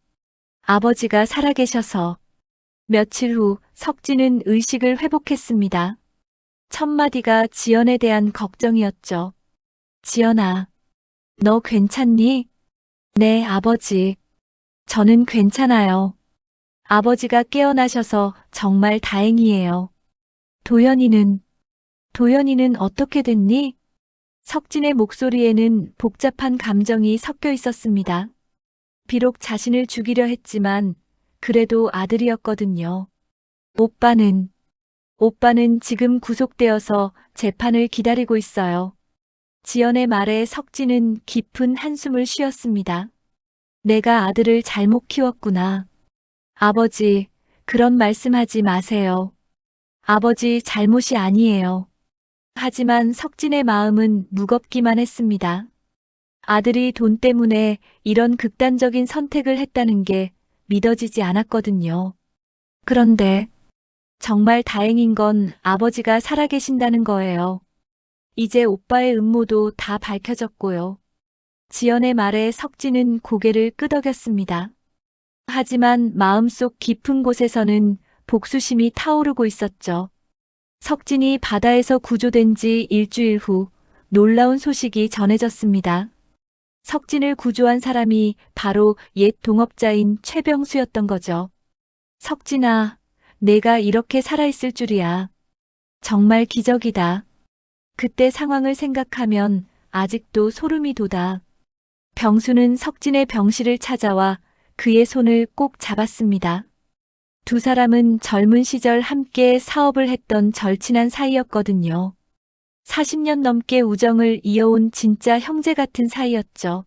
아버지가 살아계셔서. 며칠 후 석진은 의식을 회복했습니다. 첫 마디가 지연에 대한 걱정이었죠. 지연아, 너 괜찮니? 네, 아버지. 저는 괜찮아요. 아버지가 깨어나셔서 정말 다행이에요. 도연이는 어떻게 됐니? 석진의 목소리에는 복잡한 감정이 섞여 있었습니다. 비록 자신을 죽이려 했지만 그래도 아들이었거든요. 오빠는 지금 구속되어서 재판을 기다리고 있어요. 지연의 말에 석진은 깊은 한숨을 쉬었습니다. 내가 아들을 잘못 키웠구나. 아버지, 그런 말씀하지 마세요. 아버지 잘못이 아니에요. 하지만 석진의 마음은 무겁기만 했습니다. 아들이 돈 때문에 이런 극단적인 선택을 했다는 게 믿어지지 않았거든요. 그런데 정말 다행인 건 아버지가 살아계신다는 거예요. 이제 오빠의 음모도 다 밝혀졌고요. 지연의 말에 석진은 고개를 끄덕였습니다. 하지만 마음속 깊은 곳에서는 복수심이 타오르고 있었죠. 석진이 바다에서 구조된 지 일주일 후 놀라운 소식이 전해졌습니다. 석진을 구조한 사람이 바로 옛 동업자인 최병수였던 거죠. 석진아, 내가 이렇게 살아있을 줄이야. 정말 기적이다. 그때 상황을 생각하면 아직도 소름이 돋아. 병수는 석진의 병실을 찾아와 그의 손을 꼭 잡았습니다. 두 사람은 젊은 시절 함께 사업을 했던 절친한 사이였거든요. 40년 넘게 우정을 이어온 진짜 형제 같은 사이였죠.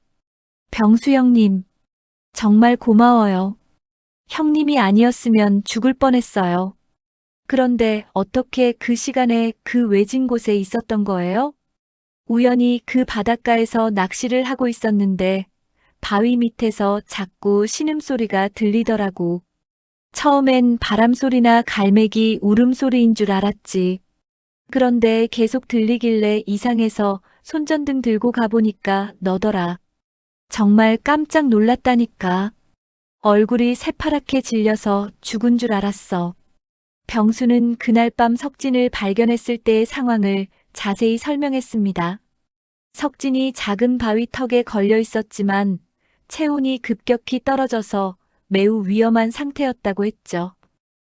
병수 형님, 정말 고마워요. 형님이 아니었으면 죽을 뻔했어요. 그런데 어떻게 그 시간에 그 외진 곳에 있었던 거예요? 우연히 그 바닷가에서 낚시를 하고 있었는데 바위 밑에서 자꾸 신음소리가 들리더라고. 처음엔 바람소리나 갈매기 울음소리인 줄 알았지. 그런데 계속 들리길래 이상해서 손전등 들고 가보니까 너더라. 정말 깜짝 놀랐다니까. 얼굴이 새파랗게 질려서 죽은 줄 알았어. 병수는 그날 밤 석진을 발견했을 때의 상황을 자세히 설명했습니다. 석진이 작은 바위 턱에 걸려 있었지만 체온이 급격히 떨어져서 매우 위험한 상태였다고 했죠.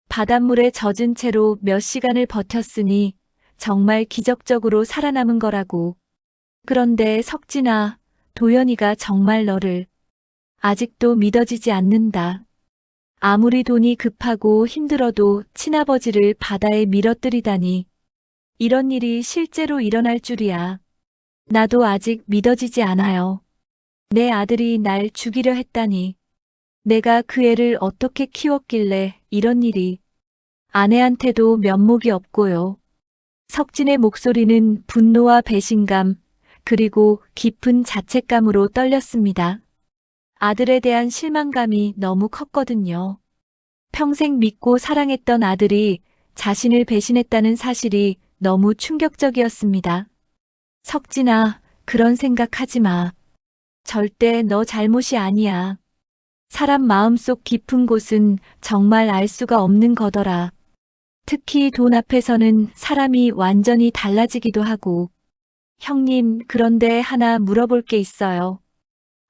바닷물에 젖은 채로 몇 시간을 버텼으니 정말 기적적으로 살아남은 거라고. 그런데 석진아, 도연이가 정말 너를 아직도 믿어지지 않는다. 아무리 돈이 급하고 힘들어도 친아버지를 바다에 밀어뜨리다니. 이런 일이 실제로 일어날 줄이야. 나도 아직 믿어지지 않아요. 내 아들이 날 죽이려 했다니. 내가 그 애를 어떻게 키웠길래 이런 일이. 아내한테도 면목이 없고요. 석진의 목소리는 분노와 배신감, 그리고 깊은 자책감으로 떨렸습니다. 아들에 대한 실망감이 너무 컸거든요. 평생 믿고 사랑했던 아들이 자신을 배신했다는 사실이 너무 충격적이었습니다. 석진아, 그런 생각하지 마. 절대 너 잘못이 아니야. 사람 마음속 깊은 곳은 정말 알 수가 없는 거더라. 특히 돈 앞에서는 사람이 완전히 달라지기도 하고. 형님, 그런데 하나 물어볼 게 있어요.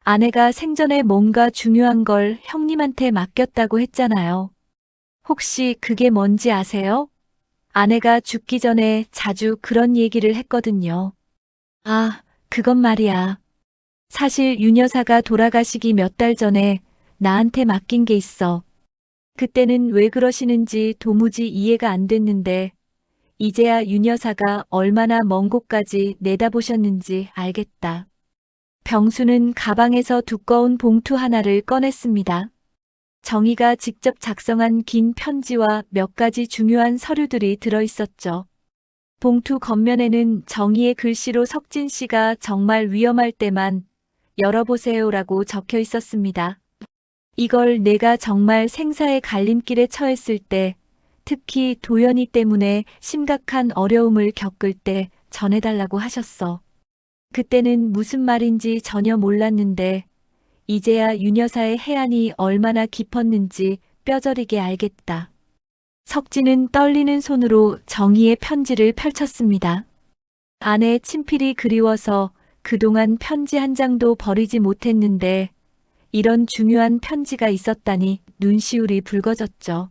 아내가 생전에 뭔가 중요한 걸 형님한테 맡겼다고 했잖아요. 혹시 그게 뭔지 아세요? 아내가 죽기 전에 자주 그런 얘기를 했거든요. 아, 그건 말이야. 사실 윤 여사가 돌아가시기 몇 달 전에 나한테 맡긴 게 있어. 그때는 왜 그러시는지 도무지 이해가 안 됐는데 이제야 윤 여사가 얼마나 먼 곳까지 내다보셨는지 알겠다. 병수는 가방에서 두꺼운 봉투 하나를 꺼냈습니다. 정희가 직접 작성한 긴 편지와 몇 가지 중요한 서류들이 들어 있었죠. 봉투 겉면에는 정희의 글씨로 석진 씨가 정말 위험할 때만 열어보세요라고 적혀 있었습니다. 이걸 내가 정말 생사의 갈림길에 처했을 때, 특히 도연이 때문에 심각한 어려움을 겪을 때 전해달라고 하셨어. 그때는 무슨 말인지 전혀 몰랐는데, 이제야 윤 여사의 해안이 얼마나 깊었는지 뼈저리게 알겠다. 석진은 떨리는 손으로 정희의 편지를 펼쳤습니다. 아내 친필이 그리워서 그동안 편지 한 장도 버리지 못했는데 이런 중요한 편지가 있었다니 눈시울이 붉어졌죠.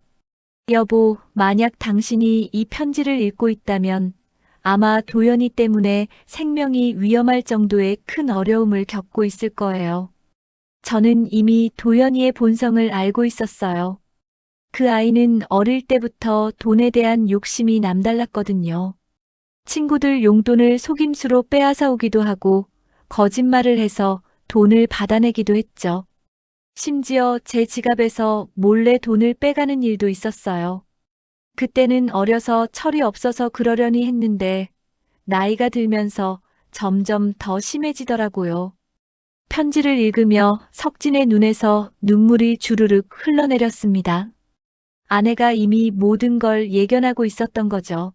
여보, 만약 당신이 이 편지를 읽고 있다면 아마 도연이 때문에 생명이 위험할 정도의 큰 어려움을 겪고 있을 거예요. 저는 이미 도연이의 본성을 알고 있었어요. 그 아이는 어릴 때부터 돈에 대한 욕심이 남달랐거든요. 친구들 용돈을 속임수로 빼앗아 오기도 하고 거짓말을 해서 돈을 받아내기도 했죠. 심지어 제 지갑에서 몰래 돈을 빼가는 일도 있었어요. 그때는 어려서 철이 없어서 그러려니 했는데 나이가 들면서 점점 더 심해지더라고요. 편지를 읽으며 석진의 눈에서 눈물이 주르륵 흘러내렸습니다. 아내가 이미 모든 걸 예견하고 있었던 거죠.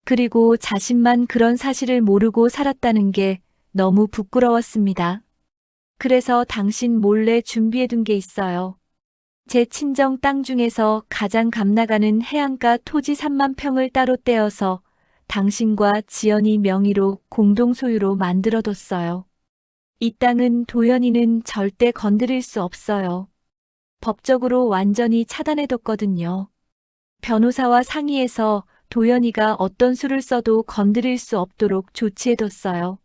그리고 자신만 그런 사실을 모르고 살았다는 게 너무 부끄러웠습니다. 그래서 당신 몰래 준비해둔 게 있어요. 제 친정 땅 중에서 가장 값나가는 해안가 토지 3만 평을 따로 떼어서 당신과 지연이 명의로 공동 소유로 만들어뒀어요. 이 땅은 도연이는 절대 건드릴 수 없어요. 법적으로 완전히 차단해뒀거든요. 변호사와 상의해서 도연이가 어떤 수를 써도 건드릴 수 없도록 조치해뒀어요.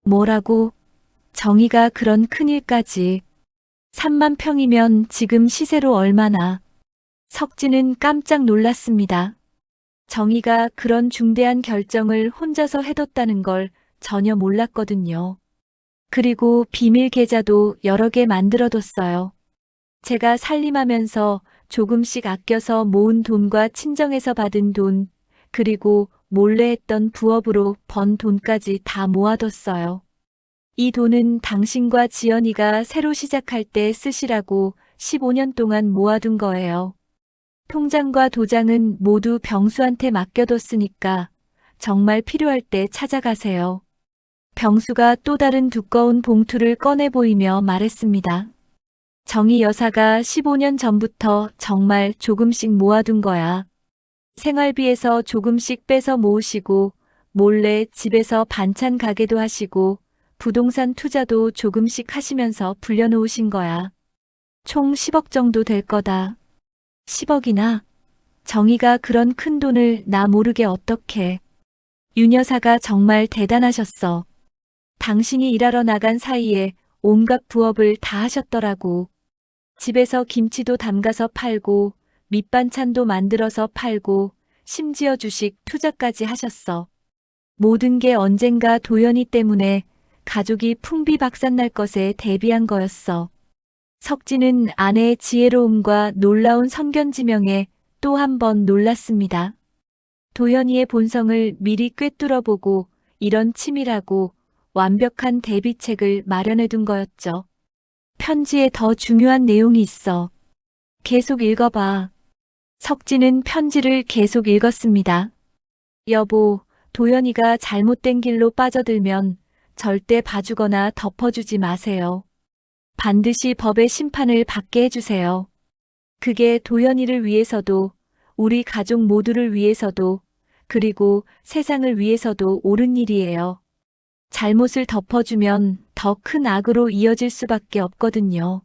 뭐라고? 정희가 그런 큰일까지. 3만 평이면 지금 시세로 얼마나? 석진은 깜짝 놀랐습니다. 정희가 그런 중대한 결정을 혼자서 해뒀다는 걸 전혀 몰랐거든요. 그리고 비밀 계좌도 여러 개 만들어뒀어요. 제가 살림하면서 조금씩 아껴서 모은 돈과 친정에서 받은 돈, 그리고 몰래 했던 부업으로 번 돈까지 다 모아뒀어요. 이 돈은 당신과 지연이가 새로 시작할 때 쓰시라고 15년 동안 모아둔 거예요. 통장과 도장은 모두 병수한테 맡겨뒀으니까 정말 필요할 때 찾아가세요. 병수가 또 다른 두꺼운 봉투를 꺼내 보이며 말했습니다. 정희 여사가 15년 전부터 정말 조금씩 모아둔 거야. 생활비에서 조금씩 빼서 모으시고 몰래 집에서 반찬 가게도 하시고 부동산 투자도 조금씩 하시면서 불려놓으신 거야. 총 10억 정도 될 거다. 10억이나? 정희가 그런 큰 돈을 나 모르게 어떻게. 윤 여사가 정말 대단하셨어. 당신이 일하러 나간 사이에 온갖 부업을 다 하셨더라고. 집에서 김치도 담가서 팔고 밑반찬도 만들어서 팔고 심지어 주식 투자까지 하셨어. 모든 게 언젠가 도연이 때문에 가족이 풍비박산날 것에 대비한 거였어. 석진은 아내의 지혜로움과 놀라운 선견지명에 또 한 번 놀랐습니다. 도연이의 본성을 미리 꿰뚫어보고 이런 치밀하고 완벽한 대비책을 마련해둔 거였죠. 편지에 더 중요한 내용이 있어. 계속 읽어봐. 석진은 편지를 계속 읽었습니다. 여보, 도연이가 잘못된 길로 빠져들면 절대 봐주거나 덮어주지 마세요. 반드시 법의 심판을 받게 해주세요. 그게 도연이를 위해서도, 우리 가족 모두를 위해서도, 그리고 세상을 위해서도 옳은 일이에요. 잘못을 덮어주면 더 큰 악으로 이어질 수밖에 없거든요.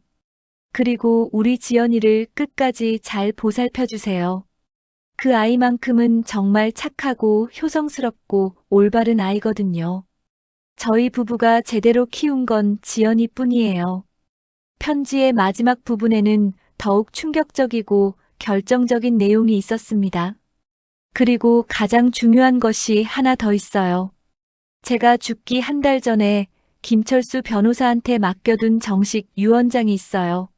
그리고 우리 지연이를 끝까지 잘 보살펴주세요. 그 아이만큼은 정말 착하고 효성스럽고 올바른 아이거든요. 저희 부부가 제대로 키운 건 지연이 뿐이에요. 편지의 마지막 부분에는 더욱 충격적이고 결정적인 내용이 있었습니다. 그리고 가장 중요한 것이 하나 더 있어요. 제가 죽기 한 달 전에 김철수 변호사한테 맡겨둔 정식 유언장이 있어요.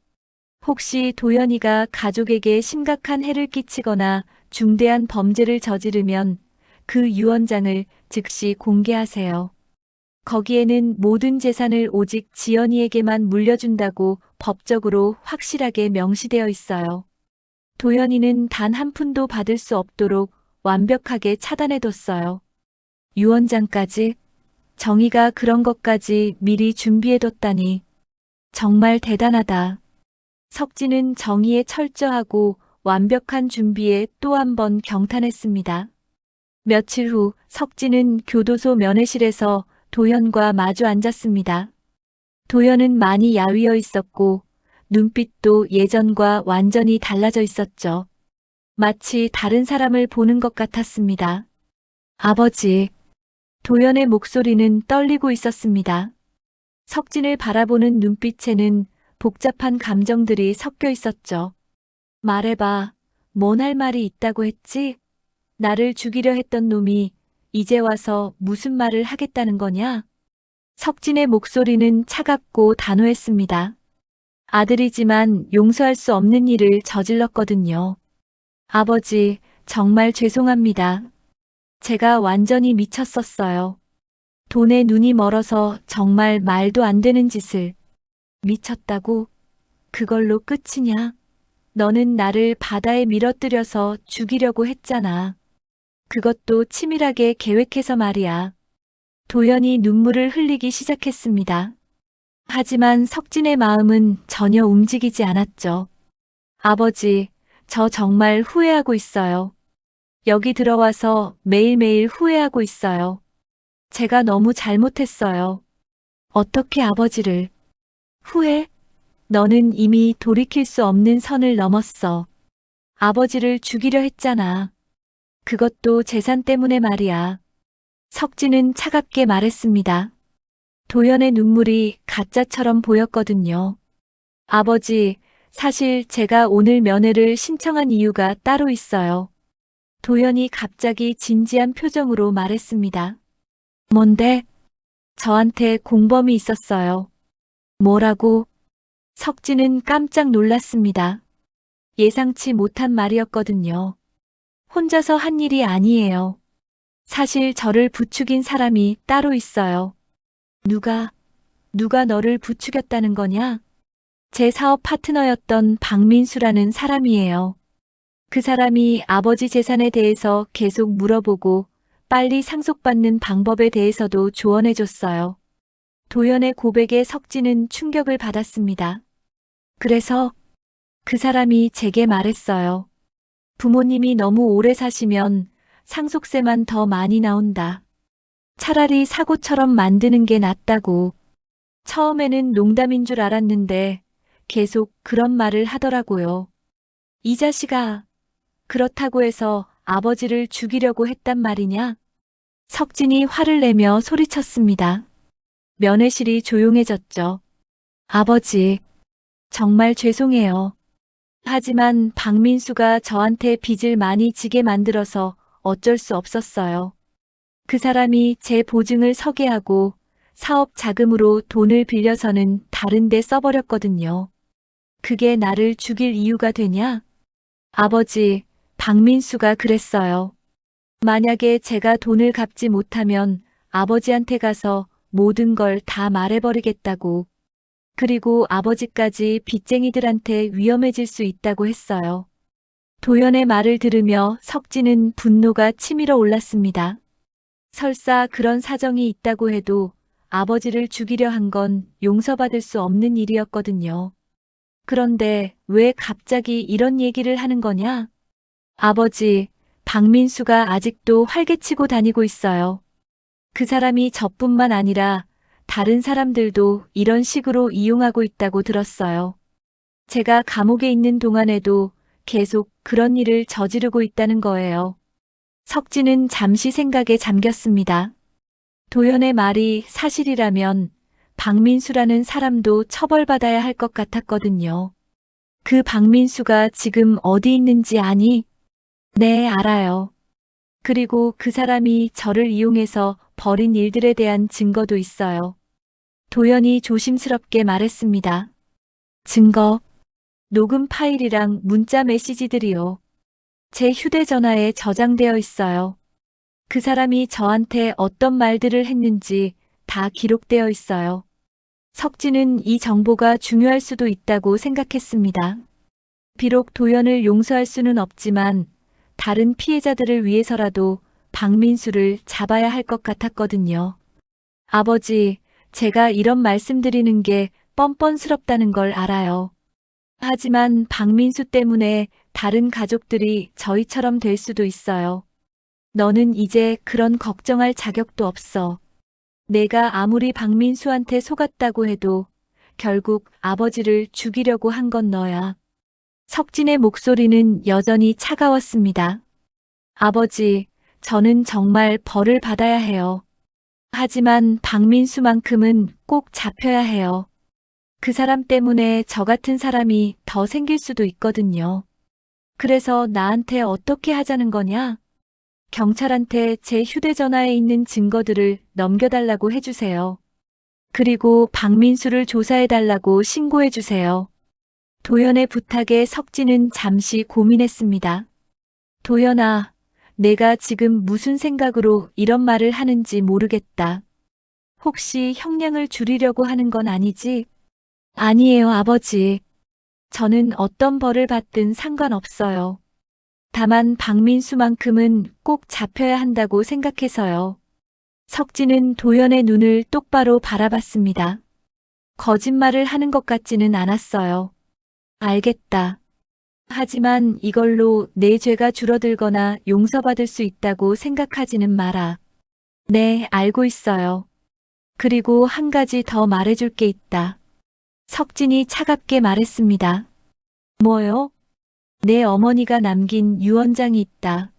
혹시 도연이가 가족에게 심각한 해를 끼치거나 중대한 범죄를 저지르면 그 유언장을 즉시 공개하세요. 거기에는 모든 재산을 오직 지연이에게만 물려준다고 법적으로 확실하게 명시되어 있어요. 도연이는 단 한 푼도 받을 수 없도록 완벽하게 차단해뒀어요. 유언장까지? 정의가 그런 것까지 미리 준비해뒀다니. 정말 대단하다. 석진은 정의의 철저하고 완벽한 준비에 또 한 번 경탄했습니다. 며칠 후 석진은 교도소 면회실에서 도연과 마주 앉았습니다. 도연은 많이 야위어 있었고 눈빛도 예전과 완전히 달라져 있었죠. 마치 다른 사람을 보는 것 같았습니다. 아버지. 도연의 목소리는 떨리고 있었습니다. 석진을 바라보는 눈빛에는 복잡한 감정들이 섞여 있었죠. 말해봐. 뭔 할 말이 있다고 했지? 나를 죽이려 했던 놈이 이제 와서 무슨 말을 하겠다는 거냐? 석진의 목소리는 차갑고 단호했습니다. 아들이지만 용서할 수 없는 일을 저질렀거든요. 아버지, 정말 죄송합니다. 제가 완전히 미쳤었어요. 돈에 눈이 멀어서 정말 말도 안 되는 짓을. 미쳤다고? 그걸로 끝이냐? 너는 나를 바다에 밀어뜨려서 죽이려고 했잖아. 그것도 치밀하게 계획해서 말이야. 도연이 눈물을 흘리기 시작했습니다. 하지만 석진의 마음은 전혀 움직이지 않았죠. 아버지, 저 정말 후회하고 있어요. 여기 들어와서 매일매일 후회하고 있어요. 제가 너무 잘못했어요. 어떻게 아버지를? 후회? 너는 이미 돌이킬 수 없는 선을 넘었어. 아버지를 죽이려 했잖아. 그것도 재산 때문에 말이야. 석진은 차갑게 말했습니다. 도연의 눈물이 가짜처럼 보였거든요. 아버지, 사실 제가 오늘 면회를 신청한 이유가 따로 있어요. 도연이 갑자기 진지한 표정으로 말했습니다. 뭔데? 저한테 공범이 있었어요. 뭐라고? 석진은 깜짝 놀랐습니다. 예상치 못한 말이었거든요. 혼자서 한 일이 아니에요. 사실 저를 부추긴 사람이 따로 있어요. 누가 너를 부추겼다는 거냐? 제 사업 파트너였던 박민수라는 사람이에요. 그 사람이 아버지 재산에 대해서 계속 물어보고 빨리 상속받는 방법에 대해서도 조언해줬어요. 도연의 고백에 석진은 충격을 받았습니다. 그래서 그 사람이 제게 말했어요. 부모님이 너무 오래 사시면 상속세만 더 많이 나온다. 차라리 사고처럼 만드는 게 낫다고. 처음에는 농담인 줄 알았는데 계속 그런 말을 하더라고요. 이 자식아, 그렇다고 해서 아버지를 죽이려고 했단 말이냐? 석진이 화를 내며 소리쳤습니다. 면회실이 조용해졌죠. 아버지, 정말 죄송해요. 하지만 박민수가 저한테 빚을 많이 지게 만들어서 어쩔 수 없었어요. 그 사람이 제 보증을 서게 하고 사업 자금으로 돈을 빌려서는 다른 데 써버렸거든요. 그게 나를 죽일 이유가 되냐? 아버지, 박민수가 그랬어요. 만약에 제가 돈을 갚지 못하면 아버지한테 가서 모든 걸 다 말해버리겠다고. 그리고 아버지까지 빚쟁이들한테 위험해질 수 있다고 했어요. 도연의 말을 들으며 석진은 분노가 치밀어 올랐습니다. 설사 그런 사정이 있다고 해도 아버지를 죽이려 한 건 용서받을 수 없는 일이었거든요. 그런데 왜 갑자기 이런 얘기를 하는 거냐? 아버지, 박민수가 아직도 활개치고 다니고 있어요. 그 사람이 저뿐만 아니라 다른 사람들도 이런 식으로 이용하고 있다고 들었어요. 제가 감옥에 있는 동안에도 계속 그런 일을 저지르고 있다는 거예요. 석진은 잠시 생각에 잠겼습니다. 도연의 말이 사실이라면 박민수라는 사람도 처벌받아야 할 것 같았거든요. 그 박민수가 지금 어디 있는지 아니? 네, 알아요. 그리고 그 사람이 저를 이용해서 벌인 일들에 대한 증거도 있어요. 도연이 조심스럽게 말했습니다. 증거? 녹음 파일이랑 문자 메시지들이요. 제 휴대전화에 저장되어 있어요. 그 사람이 저한테 어떤 말들을 했는지 다 기록되어 있어요. 석진은 이 정보가 중요할 수도 있다고 생각했습니다. 비록 도연을 용서할 수는 없지만 다른 피해자들을 위해서라도 박민수를 잡아야 할 것 같았거든요. 아버지, 제가 이런 말씀드리는 게 뻔뻔스럽다는 걸 알아요. 하지만 박민수 때문에 다른 가족들이 저희처럼 될 수도 있어요. 너는 이제 그런 걱정할 자격도 없어. 내가 아무리 박민수한테 속았다고 해도 결국 아버지를 죽이려고 한 건 너야. 석진의 목소리는 여전히 차가웠습니다. 아버지, 저는 정말 벌을 받아야 해요. 하지만 박민수만큼은 꼭 잡혀야 해요. 그 사람 때문에 저 같은 사람이 더 생길 수도 있거든요. 그래서 나한테 어떻게 하자는 거냐? 경찰한테 제 휴대전화에 있는 증거들을 넘겨달라고 해주세요. 그리고 박민수를 조사해달라고 신고해주세요. 도연의 부탁에 석진은 잠시 고민했습니다. 도연아, 내가 지금 무슨 생각으로 이런 말을 하는지 모르겠다. 혹시 형량을 줄이려고 하는 건 아니지? 아니에요, 아버지. 저는 어떤 벌을 받든 상관없어요. 다만 박민수만큼은 꼭 잡혀야 한다고 생각해서요. 석진은 도연의 눈을 똑바로 바라봤습니다. 거짓말을 하는 것 같지는 않았어요. 알겠다. 하지만 이걸로 내 죄가 줄어들거나 용서받을 수 있다고 생각하지는 마라. 네, 알고 있어요. 그리고 한 가지 더 말해줄 게 있다. 석진이 차갑게 말했습니다. 뭐요? 내 어머니가 남긴 유언장이 있다.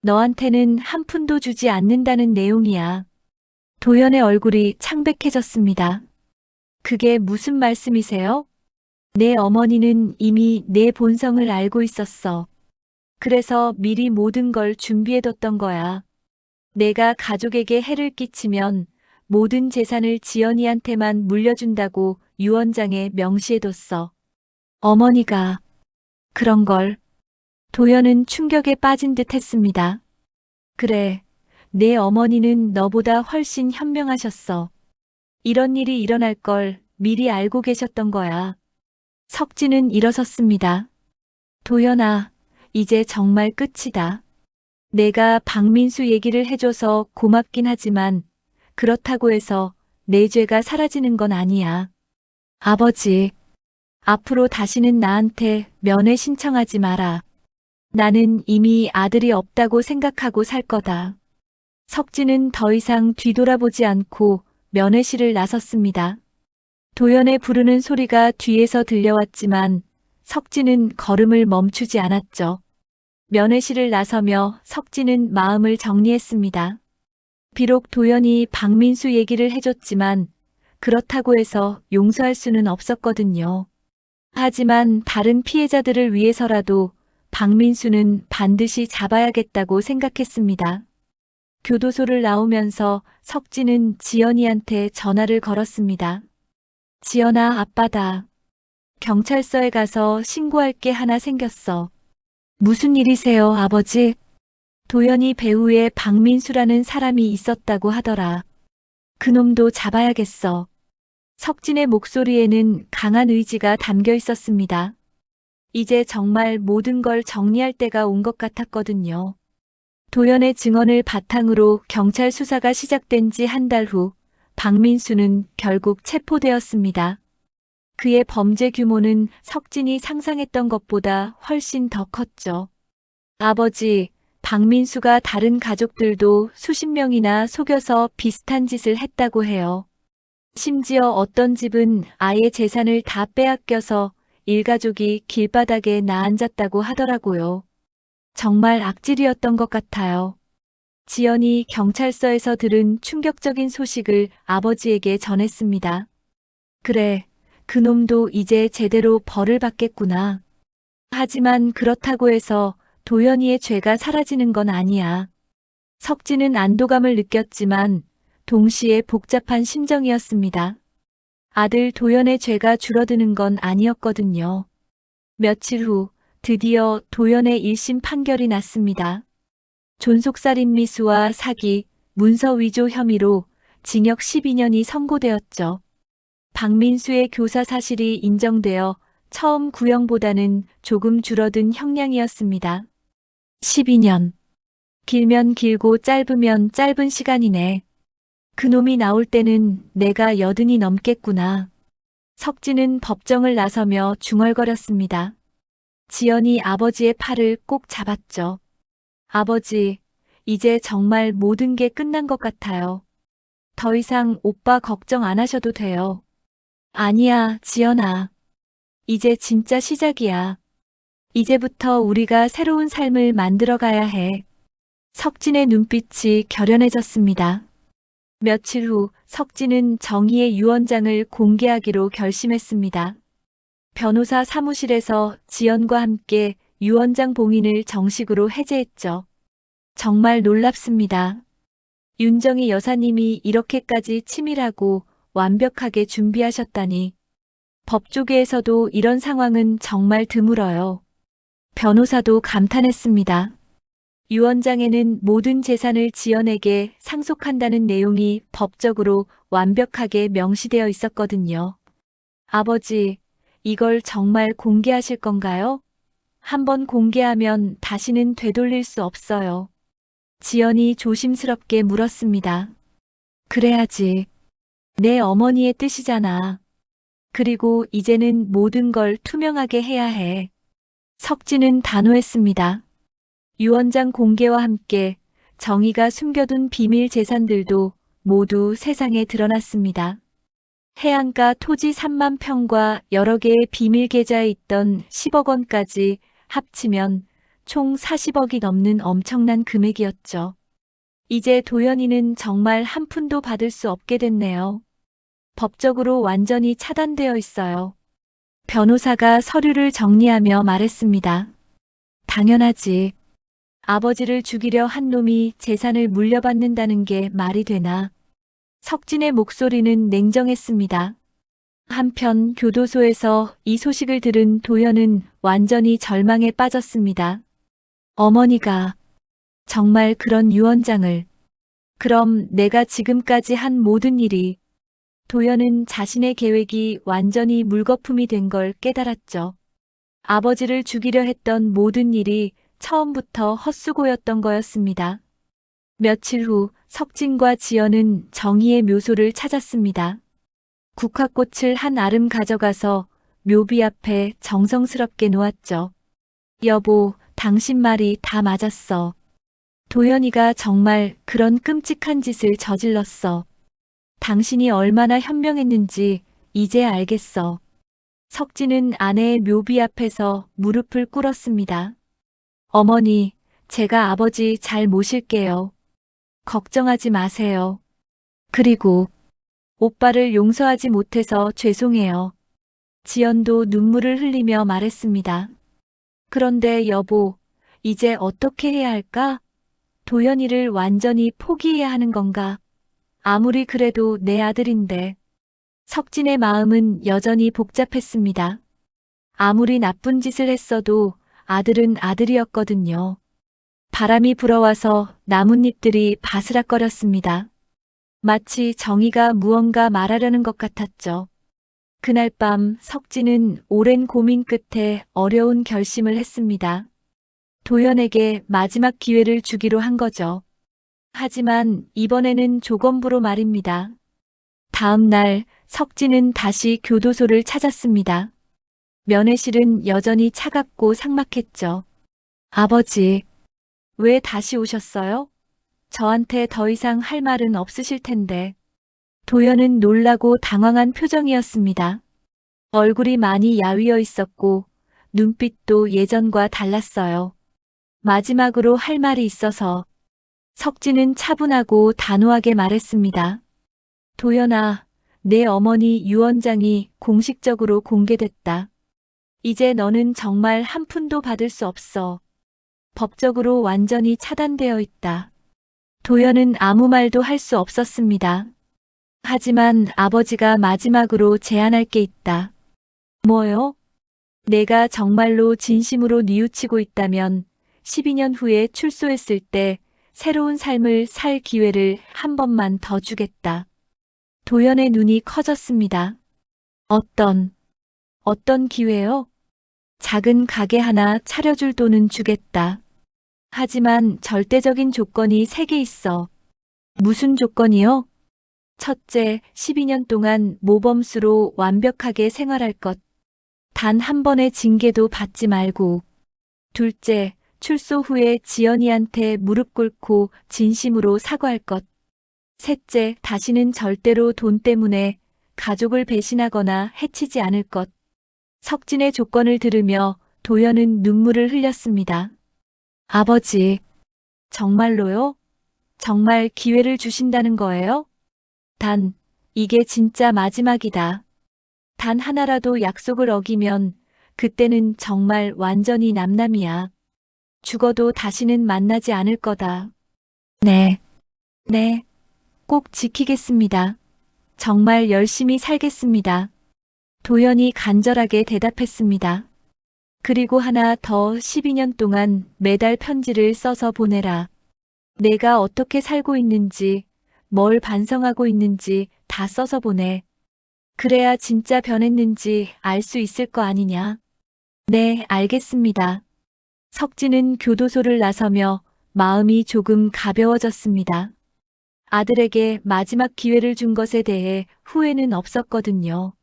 너한테는 한 푼도 주지 않는다는 내용이야. 도연의 얼굴이 창백해졌습니다. 그게 무슨 말씀이세요? 내 어머니는 이미 내 본성을 알고 있었어. 그래서 미리 모든 걸 준비해뒀던 거야. 내가 가족에게 해를 끼치면 모든 재산을 지연이한테만 물려준다고 유언장에 명시해뒀어. 어머니가 그런 걸. 도연은 충격에 빠진 듯 했습니다. 그래, 내 어머니는 너보다 훨씬 현명하셨어. 이런 일이 일어날 걸 미리 알고 계셨던 거야. 석진은 일어섰습니다. 도연아, 이제 정말 끝이다. 내가 박민수 얘기를 해줘서 고맙긴 하지만 그렇다고 해서 내 죄가 사라지는 건 아니야. 아버지, 앞으로 다시는 나한테 면회 신청하지 마라. 나는 이미 아들이 없다고 생각하고 살 거다. 석진은 더 이상 뒤돌아보지 않고 면회실을 나섰습니다. 도연의 부르는 소리가 뒤에서 들려왔지만 석진은 걸음을 멈추지 않았죠. 면회실을 나서며 석진은 마음을 정리했습니다. 비록 도연이 박민수 얘기를 해줬지만 그렇다고 해서 용서할 수는 없었거든요. 하지만 다른 피해자들을 위해서라도 박민수는 반드시 잡아야겠다고 생각했습니다. 교도소를 나오면서 석진은 지연이한테 전화를 걸었습니다. 지연아, 아빠다. 경찰서에 가서 신고할 게 하나 생겼어. 무슨 일이세요, 아버지? 도연이 배우에 박민수라는 사람이 있었다고 하더라. 그놈도 잡아야겠어. 석진의 목소리에는 강한 의지가 담겨 있었습니다. 이제 정말 모든 걸 정리할 때가 온 것 같았거든요. 도연의 증언을 바탕으로 경찰 수사가 시작된 지 한 달 후 박민수는 결국 체포되었습니다. 그의 범죄 규모는 석진이 상상했던 것보다 훨씬 더 컸죠. 아버지, 박민수가 다른 가족들도 수십 명이나 속여서 비슷한 짓을 했다고 해요. 심지어 어떤 집은 아예 재산을 다 빼앗겨서 일가족이 길바닥에 나앉았다고 하더라고요. 정말 악질이었던 것 같아요. 지연이 경찰서에서 들은 충격적인 소식을 아버지에게 전했습니다. 그래, 그놈도 이제 제대로 벌을 받겠구나. 하지만 그렇다고 해서 도연이의 죄가 사라지는 건 아니야. 석진은 안도감을 느꼈지만 동시에 복잡한 심정이었습니다. 아들 도연의 죄가 줄어드는 건 아니었거든요. 며칠 후 드디어 도연의 1심 판결이 났습니다. 존속살인 미수와 사기, 문서 위조 혐의로 징역 12년이 선고되었죠. 박민수의 교사 사실이 인정되어 처음 구형보다는 조금 줄어든 형량이었습니다. 12년. 길면 길고 짧으면 짧은 시간이네. 그놈이 나올 때는 내가 80이 넘겠구나. 석진은 법정을 나서며 중얼거렸습니다. 지연이 아버지의 팔을 꼭 잡았죠. 아버지, 이제 정말 모든 게 끝난 것 같아요. 더 이상 오빠 걱정 안 하셔도 돼요. 아니야, 지연아. 이제 진짜 시작이야. 이제부터 우리가 새로운 삶을 만들어 가야 해. 석진의 눈빛이 결연해졌습니다. 며칠 후 석진은 정의의 유언장을 공개하기로 결심했습니다. 변호사 사무실에서 지연과 함께 유언장 봉인을 정식으로 해제했죠. 정말 놀랍습니다. 윤정희 여사님이 이렇게까지 치밀하고 완벽하게 준비하셨다니. 법조계에서도 이런 상황은 정말 드물어요. 변호사도 감탄했습니다. 유언장에는 모든 재산을 지연에게 상속한다는 내용이 법적으로 완벽하게 명시되어 있었거든요. 아버지, 이걸 정말 공개하실 건가요? 한번 공개하면 다시는 되돌릴 수 없어요. 지연이 조심스럽게 물었습니다. 그래야지. 내 어머니의 뜻이잖아. 그리고 이제는 모든 걸 투명하게 해야 해. 석진은 단호했습니다. 유언장 공개와 함께 정의가 숨겨둔 비밀 재산들도 모두 세상에 드러났습니다. 해안가 토지 3만 평과 여러 개의 비밀 계좌에 있던 10억 원까지 합치면 총 40억이 넘는 엄청난 금액이었죠. 이제 도연이는 정말 한 푼도 받을 수 없게 됐네요. 법적으로 완전히 차단되어 있어요. 변호사가 서류를 정리하며 말했습니다. 당연하지. 아버지를 죽이려 한 놈이 재산을 물려받는다는 게 말이 되나. 석진의 목소리는 냉정했습니다. 한편 교도소에서 이 소식을 들은 도연은 완전히 절망에 빠졌습니다. 어머니가 정말 그런 유언장을. 그럼 내가 지금까지 한 모든 일이. 도연은 자신의 계획이 완전히 물거품이 된 걸 깨달았죠. 아버지를 죽이려 했던 모든 일이 처음부터 헛수고였던 거였습니다. 며칠 후 석진과 지연은 정의의 묘소를 찾았습니다. 국화꽃을 한 아름 가져가서 묘비 앞에 정성스럽게 놓았죠. 여보, 당신 말이 다 맞았어. 도연이가 정말 그런 끔찍한 짓을 저질렀어. 당신이 얼마나 현명했는지 이제 알겠어. 석진은 아내의 묘비 앞에서 무릎을 꿇었습니다. 어머니, 제가 아버지 잘 모실게요. 걱정하지 마세요. 그리고 오빠를 용서하지 못해서 죄송해요. 지연도 눈물을 흘리며 말했습니다. 그런데 여보, 이제 어떻게 해야 할까? 도연이를 완전히 포기해야 하는 건가? 아무리 그래도 내 아들인데. 석진의 마음은 여전히 복잡했습니다. 아무리 나쁜 짓을 했어도 아들은 아들이었거든요. 바람이 불어와서 나뭇잎들이 바스락거렸습니다. 마치 정의가 무언가 말하려는 것 같았죠. 그날 밤 석진은 오랜 고민 끝에 어려운 결심을 했습니다. 도연에게 마지막 기회를 주기로 한 거죠. 하지만 이번에는 조건부로 말입니다. 다음 날 석진은 다시 교도소를 찾았습니다. 면회실은 여전히 차갑고 삭막했죠. 아버지, 왜 다시 오셨어요? 저한테 더 이상 할 말은 없으실 텐데. 도연은 놀라고 당황한 표정이었습니다. 얼굴이 많이 야위어 있었고 눈빛도 예전과 달랐어요. 마지막으로 할 말이 있어서. 석진은 차분하고 단호하게 말했습니다. 도연아, 내 어머니 유언장이 공식적으로 공개됐다. 이제 너는 정말 한 푼도 받을 수 없어. 법적으로 완전히 차단되어 있다. 도연은 아무 말도 할 수 없었습니다. 하지만 아버지가 마지막으로 제안할 게 있다. 뭐요? 내가 정말로 진심으로 뉘우치고 있다면 12년 후에 출소했을 때 새로운 삶을 살 기회를 한 번만 더 주겠다. 도연의 눈이 커졌습니다. 어떤 기회요? 작은 가게 하나 차려줄 돈은 주겠다. 하지만 절대적인 조건이 3개 있어. 무슨 조건이요? 첫째, 12년 동안 모범수로 완벽하게 생활할 것. 단 한 번의 징계도 받지 말고. 둘째, 출소 후에 지연이한테 무릎 꿇고 진심으로 사과할 것. 셋째, 다시는 절대로 돈 때문에 가족을 배신하거나 해치지 않을 것. 석진의 조건을 들으며 도연은 눈물을 흘렸습니다. 아버지, 정말로요? 정말 기회를 주신다는 거예요? 단, 이게 진짜 마지막이다. 단 하나라도 약속을 어기면 그때는 정말 완전히 남남이야. 죽어도 다시는 만나지 않을 거다. 네, 꼭 지키겠습니다. 정말 열심히 살겠습니다. 도연이 간절하게 대답했습니다. 그리고 하나 더 12년 동안 매달 편지를 써서 보내라. 내가 어떻게 살고 있는지, 뭘 반성하고 있는지 다 써서 보내. 그래야 진짜 변했는지 알 수 있을 거 아니냐. 네, 알겠습니다. 석진은 교도소를 나서며 마음이 조금 가벼워졌습니다. 아들에게 마지막 기회를 준 것에 대해 후회는 없었거든요.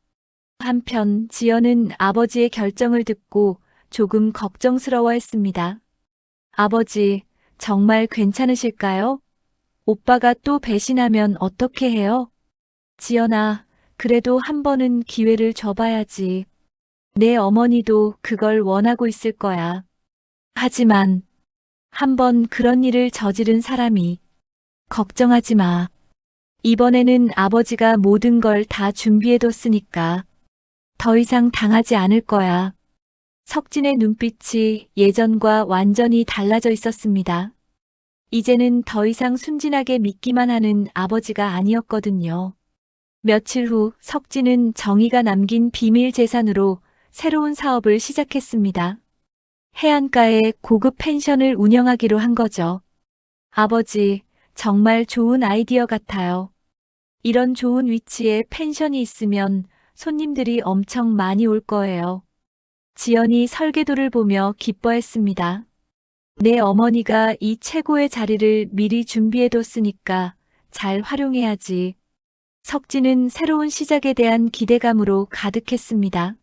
한편 지연은 아버지의 결정을 듣고 조금 걱정스러워했습니다. 아버지, 정말 괜찮으실까요? 오빠가 또 배신하면 어떻게 해요? 지연아, 그래도 한 번은 기회를 줘봐야지. 내 어머니도 그걸 원하고 있을 거야. 하지만 한번 그런 일을 저지른 사람이 걱정하지 마. 이번에는 아버지가 모든 걸 다 준비해뒀으니까 더 이상 당하지 않을 거야. 석진의 눈빛이 예전과 완전히 달라져 있었습니다. 이제는 더 이상 순진하게 믿기만 하는 아버지가 아니었거든요. 며칠 후 석진은 정희가 남긴 비밀 재산으로 새로운 사업을 시작했습니다. 해안가에 고급 펜션을 운영하기로 한 거죠. 아버지, 정말 좋은 아이디어 같아요. 이런 좋은 위치에 펜션이 있으면 손님들이 엄청 많이 올 거예요. 지연이 설계도를 보며 기뻐했습니다. 내 어머니가 이 최고의 자리를 미리 준비해뒀으니까 잘 활용해야지. 석진은 새로운 시작에 대한 기대감으로 가득했습니다.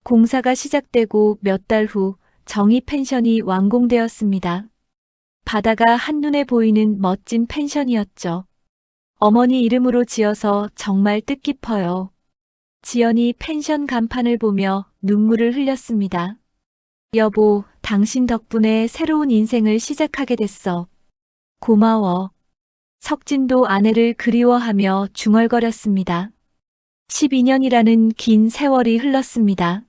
공사가 시작되고 몇 달 후 정희 펜션이 완공되었습니다. 바다가 한눈에 보이는 멋진 펜션이었죠. 어머니 이름으로 지어서 정말 뜻깊어요. 지연이 펜션 간판을 보며 눈물을 흘렸습니다. 여보, 당신 덕분에 새로운 인생을 시작하게 됐어. 고마워. 석진도 아내를 그리워하며 중얼거렸습니다. 12년이라는 긴 세월이 흘렀습니다.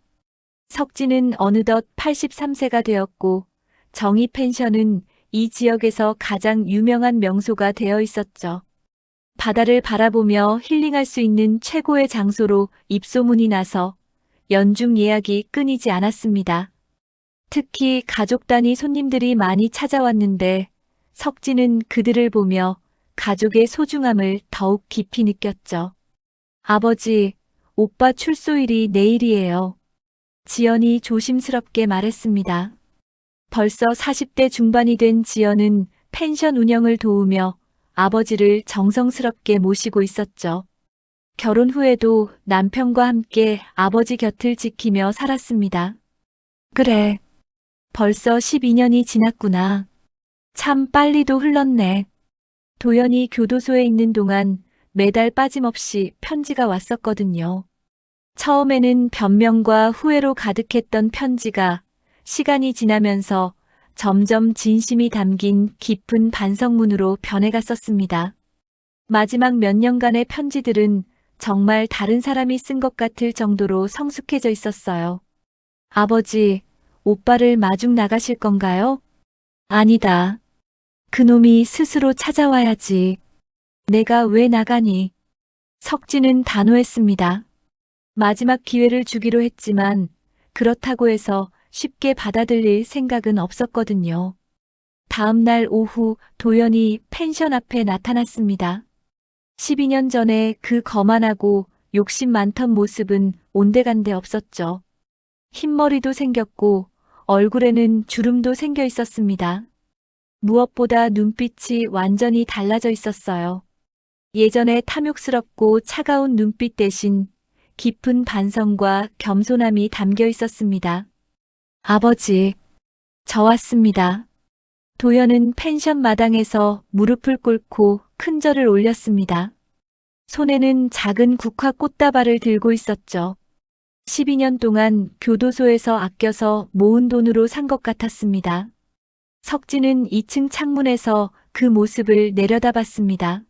석진은 어느덧 83세가 되었고 정희 펜션은 이 지역에서 가장 유명한 명소가 되어 있었죠. 바다를 바라보며 힐링할 수 있는 최고의 장소로 입소문이 나서 연중 예약이 끊이지 않았습니다. 특히 가족 단위 손님들이 많이 찾아왔는데 석진은 그들을 보며 가족의 소중함을 더욱 깊이 느꼈죠. 아버지, 오빠 출소일이 내일이에요. 지연이 조심스럽게 말했습니다. 벌써 40대 중반이 된 지연은 펜션 운영을 도우며 아버지를 정성스럽게 모시고 있었죠. 결혼 후에도 남편과 함께 아버지 곁을 지키며 살았습니다. 그래, 벌써 12년이 지났구나. 참 빨리도 흘렀네. 도연이 교도소에 있는 동안 매달 빠짐없이 편지가 왔었거든요. 처음에는 변명과 후회로 가득했던 편지가 시간이 지나면서 점점 진심이 담긴 깊은 반성문으로 변해갔었습니다. 마지막 몇 년간의 편지들은 정말 다른 사람이 쓴 것 같을 정도로 성숙해져 있었어요. 아버지, 오빠를 마중 나가실 건가요? 아니다. 그놈이 스스로 찾아와야지. 내가 왜 나가니? 석진은 단호했습니다. 마지막 기회를 주기로 했지만 그렇다고 해서 쉽게 받아들일 생각은 없었거든요. 다음 날 오후 도연이 펜션 앞에 나타났습니다. 12년 전에 그 거만하고 욕심 많던 모습은 온데간데 없었죠. 흰머리도 생겼고 얼굴에는 주름도 생겨 있었습니다. 무엇보다 눈빛이 완전히 달라져 있었어요. 예전에 탐욕스럽고 차가운 눈빛 대신 깊은 반성과 겸손함이 담겨 있었습니다. 아버지, 저 왔습니다. 도연은 펜션 마당에서 무릎을 꿇고 큰 절을 올렸습니다. 손에는 작은 국화 꽃다발을 들고 있었죠. 12년 동안 교도소에서 아껴서 모은 돈으로 산 것 같았습니다. 석진은 2층 창문에서 그 모습을 내려다봤습니다.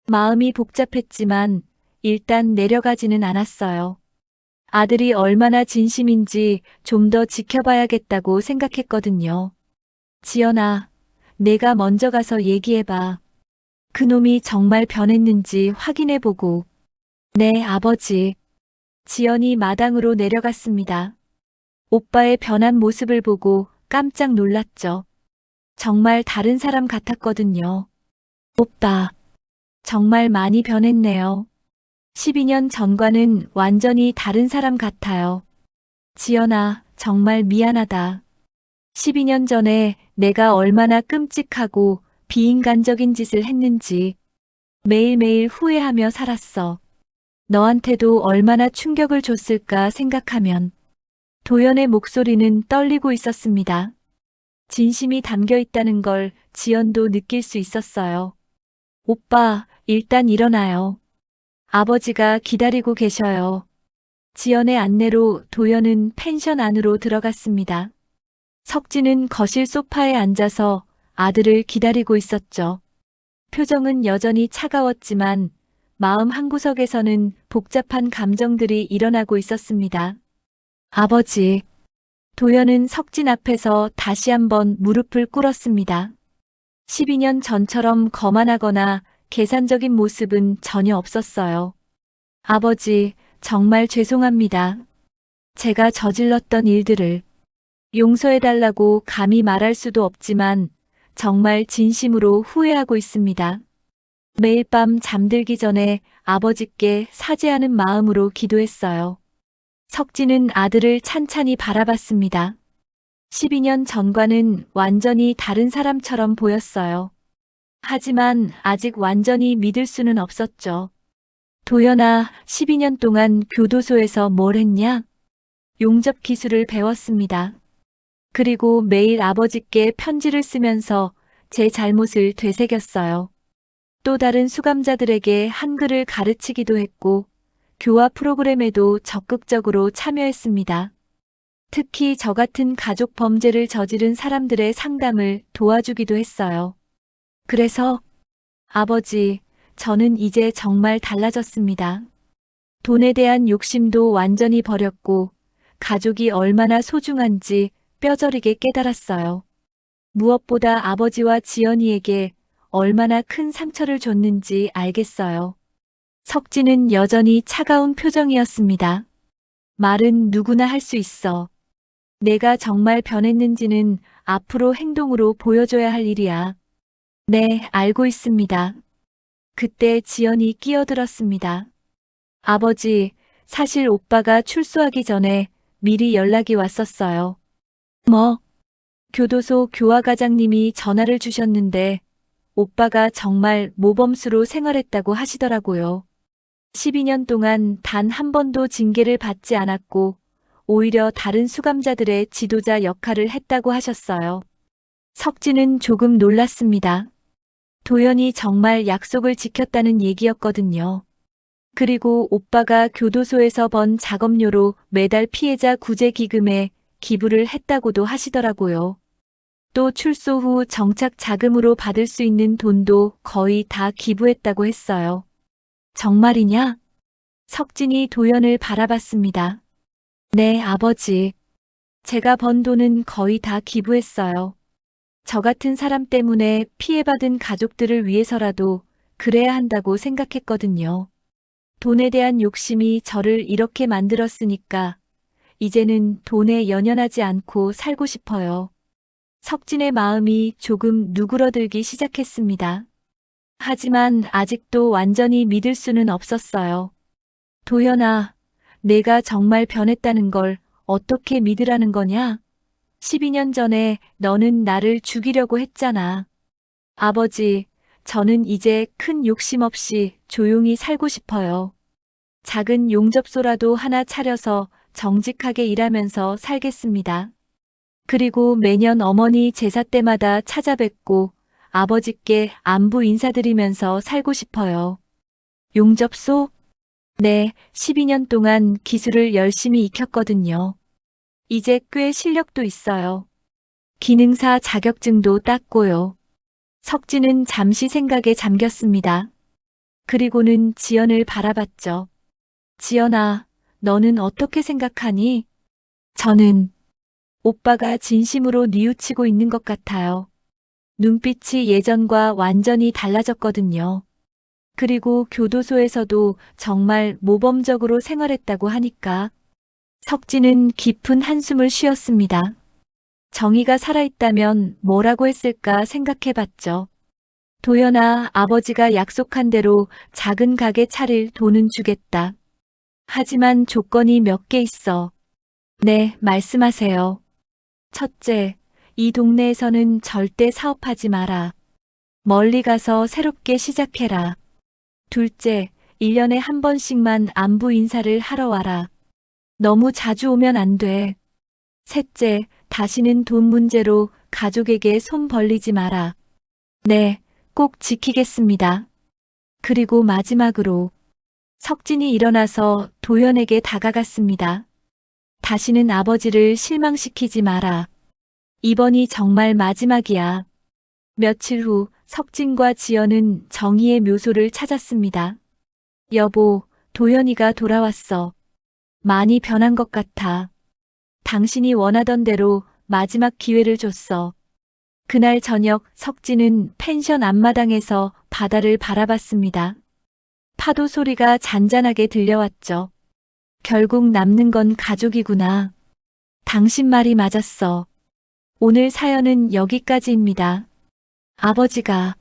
마음이 복잡했지만 일단 내려가지는 않았어요. 아들이 얼마나 진심인지 좀 더 지켜봐야겠다고 생각했거든요. 지연아, 내가 먼저 가서 얘기해봐. 그놈이 정말 변했는지 확인해보고. 네, 아버지. 지연이 마당으로 내려갔습니다. 오빠의 변한 모습을 보고 깜짝 놀랐죠. 정말 다른 사람 같았거든요. 오빠, 정말 많이 변했네요. 12년 전과는 완전히 다른 사람 같아요. 지연아, 정말 미안하다. 12년 전에 내가 얼마나 끔찍하고 비인간적인 짓을 했는지 매일매일 후회하며 살았어. 너한테도 얼마나 충격을 줬을까 생각하면. 도연의 목소리는 떨리고 있었습니다. 진심이 담겨 있다는 걸 지연도 느낄 수 있었어요. 오빠, 일단 일어나요. 아버지가 기다리고 계셔요. 지연의 안내로 도연은 펜션 안으로 들어갔습니다. 석진은 거실 소파에 앉아서 아들을 기다리고 있었죠. 표정은 여전히 차가웠지만 마음 한구석에서는 복잡한 감정들이 일어나고 있었습니다. 아버지, 도연은 석진 앞에서 다시 한번 무릎을 꿇었습니다. 12년 전처럼 거만하거나 계산적인 모습은 전혀 없었어요. 아버지, 정말 죄송합니다. 제가 저질렀던 일들을 용서해달라고 감히 말할 수도 없지만 정말 진심으로 후회하고 있습니다. 매일 밤 잠들기 전에 아버지께 사죄하는 마음으로 기도했어요. 석진은 아들을 찬찬히 바라봤습니다. 12년 전과는 완전히 다른 사람처럼 보였어요. 하지만 아직 완전히 믿을 수는 없었죠. 도연아, 12년 동안 교도소에서 뭘 했냐? 용접 기술을 배웠습니다. 그리고 매일 아버지께 편지를 쓰면서 제 잘못을 되새겼어요. 또 다른 수감자들에게 한글을 가르치기도 했고 교화 프로그램에도 적극적으로 참여했습니다. 특히 저 같은 가족 범죄를 저지른 사람들의 상담을 도와주기도 했어요. 그래서 아버지, 저는 이제 정말 달라졌습니다. 돈에 대한 욕심도 완전히 버렸고 가족이 얼마나 소중한지 뼈저리게 깨달았어요. 무엇보다 아버지와 지연이에게 얼마나 큰 상처를 줬는지 알겠어요. 석진은 여전히 차가운 표정이었습니다. 말은 누구나 할 수 있어. 내가 정말 변했는지는 앞으로 행동으로 보여줘야 할 일이야. 네, 알고 있습니다. 그때 지연이 끼어들었습니다. 아버지, 사실 오빠가 출소하기 전에 미리 연락이 왔었어요. 뭐? 교도소 교화과장님이 전화를 주셨는데 오빠가 정말 모범수로 생활했다고 하시더라고요. 12년 동안 단 한 번도 징계를 받지 않았고 오히려 다른 수감자들의 지도자 역할을 했다고 하셨어요. 석진은 조금 놀랐습니다. 도연이 정말 약속을 지켰다는 얘기였거든요. 그리고 오빠가 교도소에서 번 작업료로 매달 피해자 구제 기금에 기부를 했다고도 하시더라고요. 또 출소 후 정착 자금으로 받을 수 있는 돈도 거의 다 기부했다고 했어요. 정말이냐? 석진이 도연을 바라봤습니다. 네, 아버지. 제가 번 돈은 거의 다 기부했어요. 저 같은 사람 때문에 피해받은 가족들을 위해서라도 그래야 한다고 생각했거든요. 돈에 대한 욕심이 저를 이렇게 만들었으니까 이제는 돈에 연연하지 않고 살고 싶어요. 석진의 마음이 조금 누그러들기 시작했습니다. 하지만 아직도 완전히 믿을 수는 없었어요. 도연아, 내가 정말 변했다는 걸 어떻게 믿으라는 거냐? 12년 전에 너는 나를 죽이려고 했잖아. 아버지, 저는 이제 큰 욕심 없이 조용히 살고 싶어요. 작은 용접소라도 하나 차려서 정직하게 일하면서 살겠습니다. 그리고 매년 어머니 제사 때마다 찾아뵙고 아버지께 안부 인사드리면서 살고 싶어요. 용접소? 네, 12년 동안 기술을 열심히 익혔거든요. 이제 꽤 실력도 있어요. 기능사 자격증도 땄고요. 석진은 잠시 생각에 잠겼습니다. 그리고는 지연을 바라봤죠. 지연아, 너는 어떻게 생각하니? 저는 오빠가 진심으로 뉘우치고 있는 것 같아요. 눈빛이 예전과 완전히 달라졌거든요. 그리고 교도소에서도 정말 모범적으로 생활했다고 하니까 석진은 깊은 한숨을 쉬었습니다. 정의가 살아있다면 뭐라고 했을까 생각해봤죠. 도연아, 아버지가 약속한 대로 작은 가게 차릴 돈은 주겠다. 하지만 조건이 몇 개 있어. 네, 말씀하세요. 첫째, 이 동네에서는 절대 사업하지 마라. 멀리 가서 새롭게 시작해라. 둘째, 1년에 한 번씩만 안부 인사를 하러 와라. 너무 자주 오면 안 돼. 셋째, 다시는 돈 문제로 가족에게 손 벌리지 마라. 네, 꼭 지키겠습니다. 그리고 마지막으로 석진이 일어나서 도연에게 다가갔습니다. 다시는 아버지를 실망시키지 마라. 이번이 정말 마지막이야. 며칠 후 석진과 지연은 정희의 묘소를 찾았습니다. 여보, 도연이가 돌아왔어. 많이 변한 것 같아. 당신이 원하던 대로 마지막 기회를 줬어. 그날 저녁 석진은 펜션 앞마당에서 바다를 바라봤습니다. 파도 소리가 잔잔하게 들려왔죠. 결국 남는 건 가족이구나. 당신 말이 맞았어. 오늘 사연은 여기까지입니다. 아버지가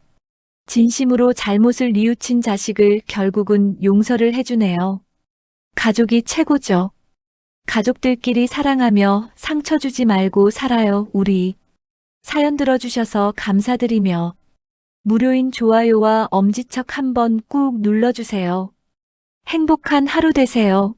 진심으로 잘못을 뉘우친 자식을 결국은 용서를 해주네요. 가족이 최고죠. 가족들끼리 사랑하며 상처 주지 말고 살아요, 우리. 사연 들어주셔서 감사드리며 무료인 좋아요와 엄지척 한번 꾹 눌러주세요. 행복한 하루 되세요.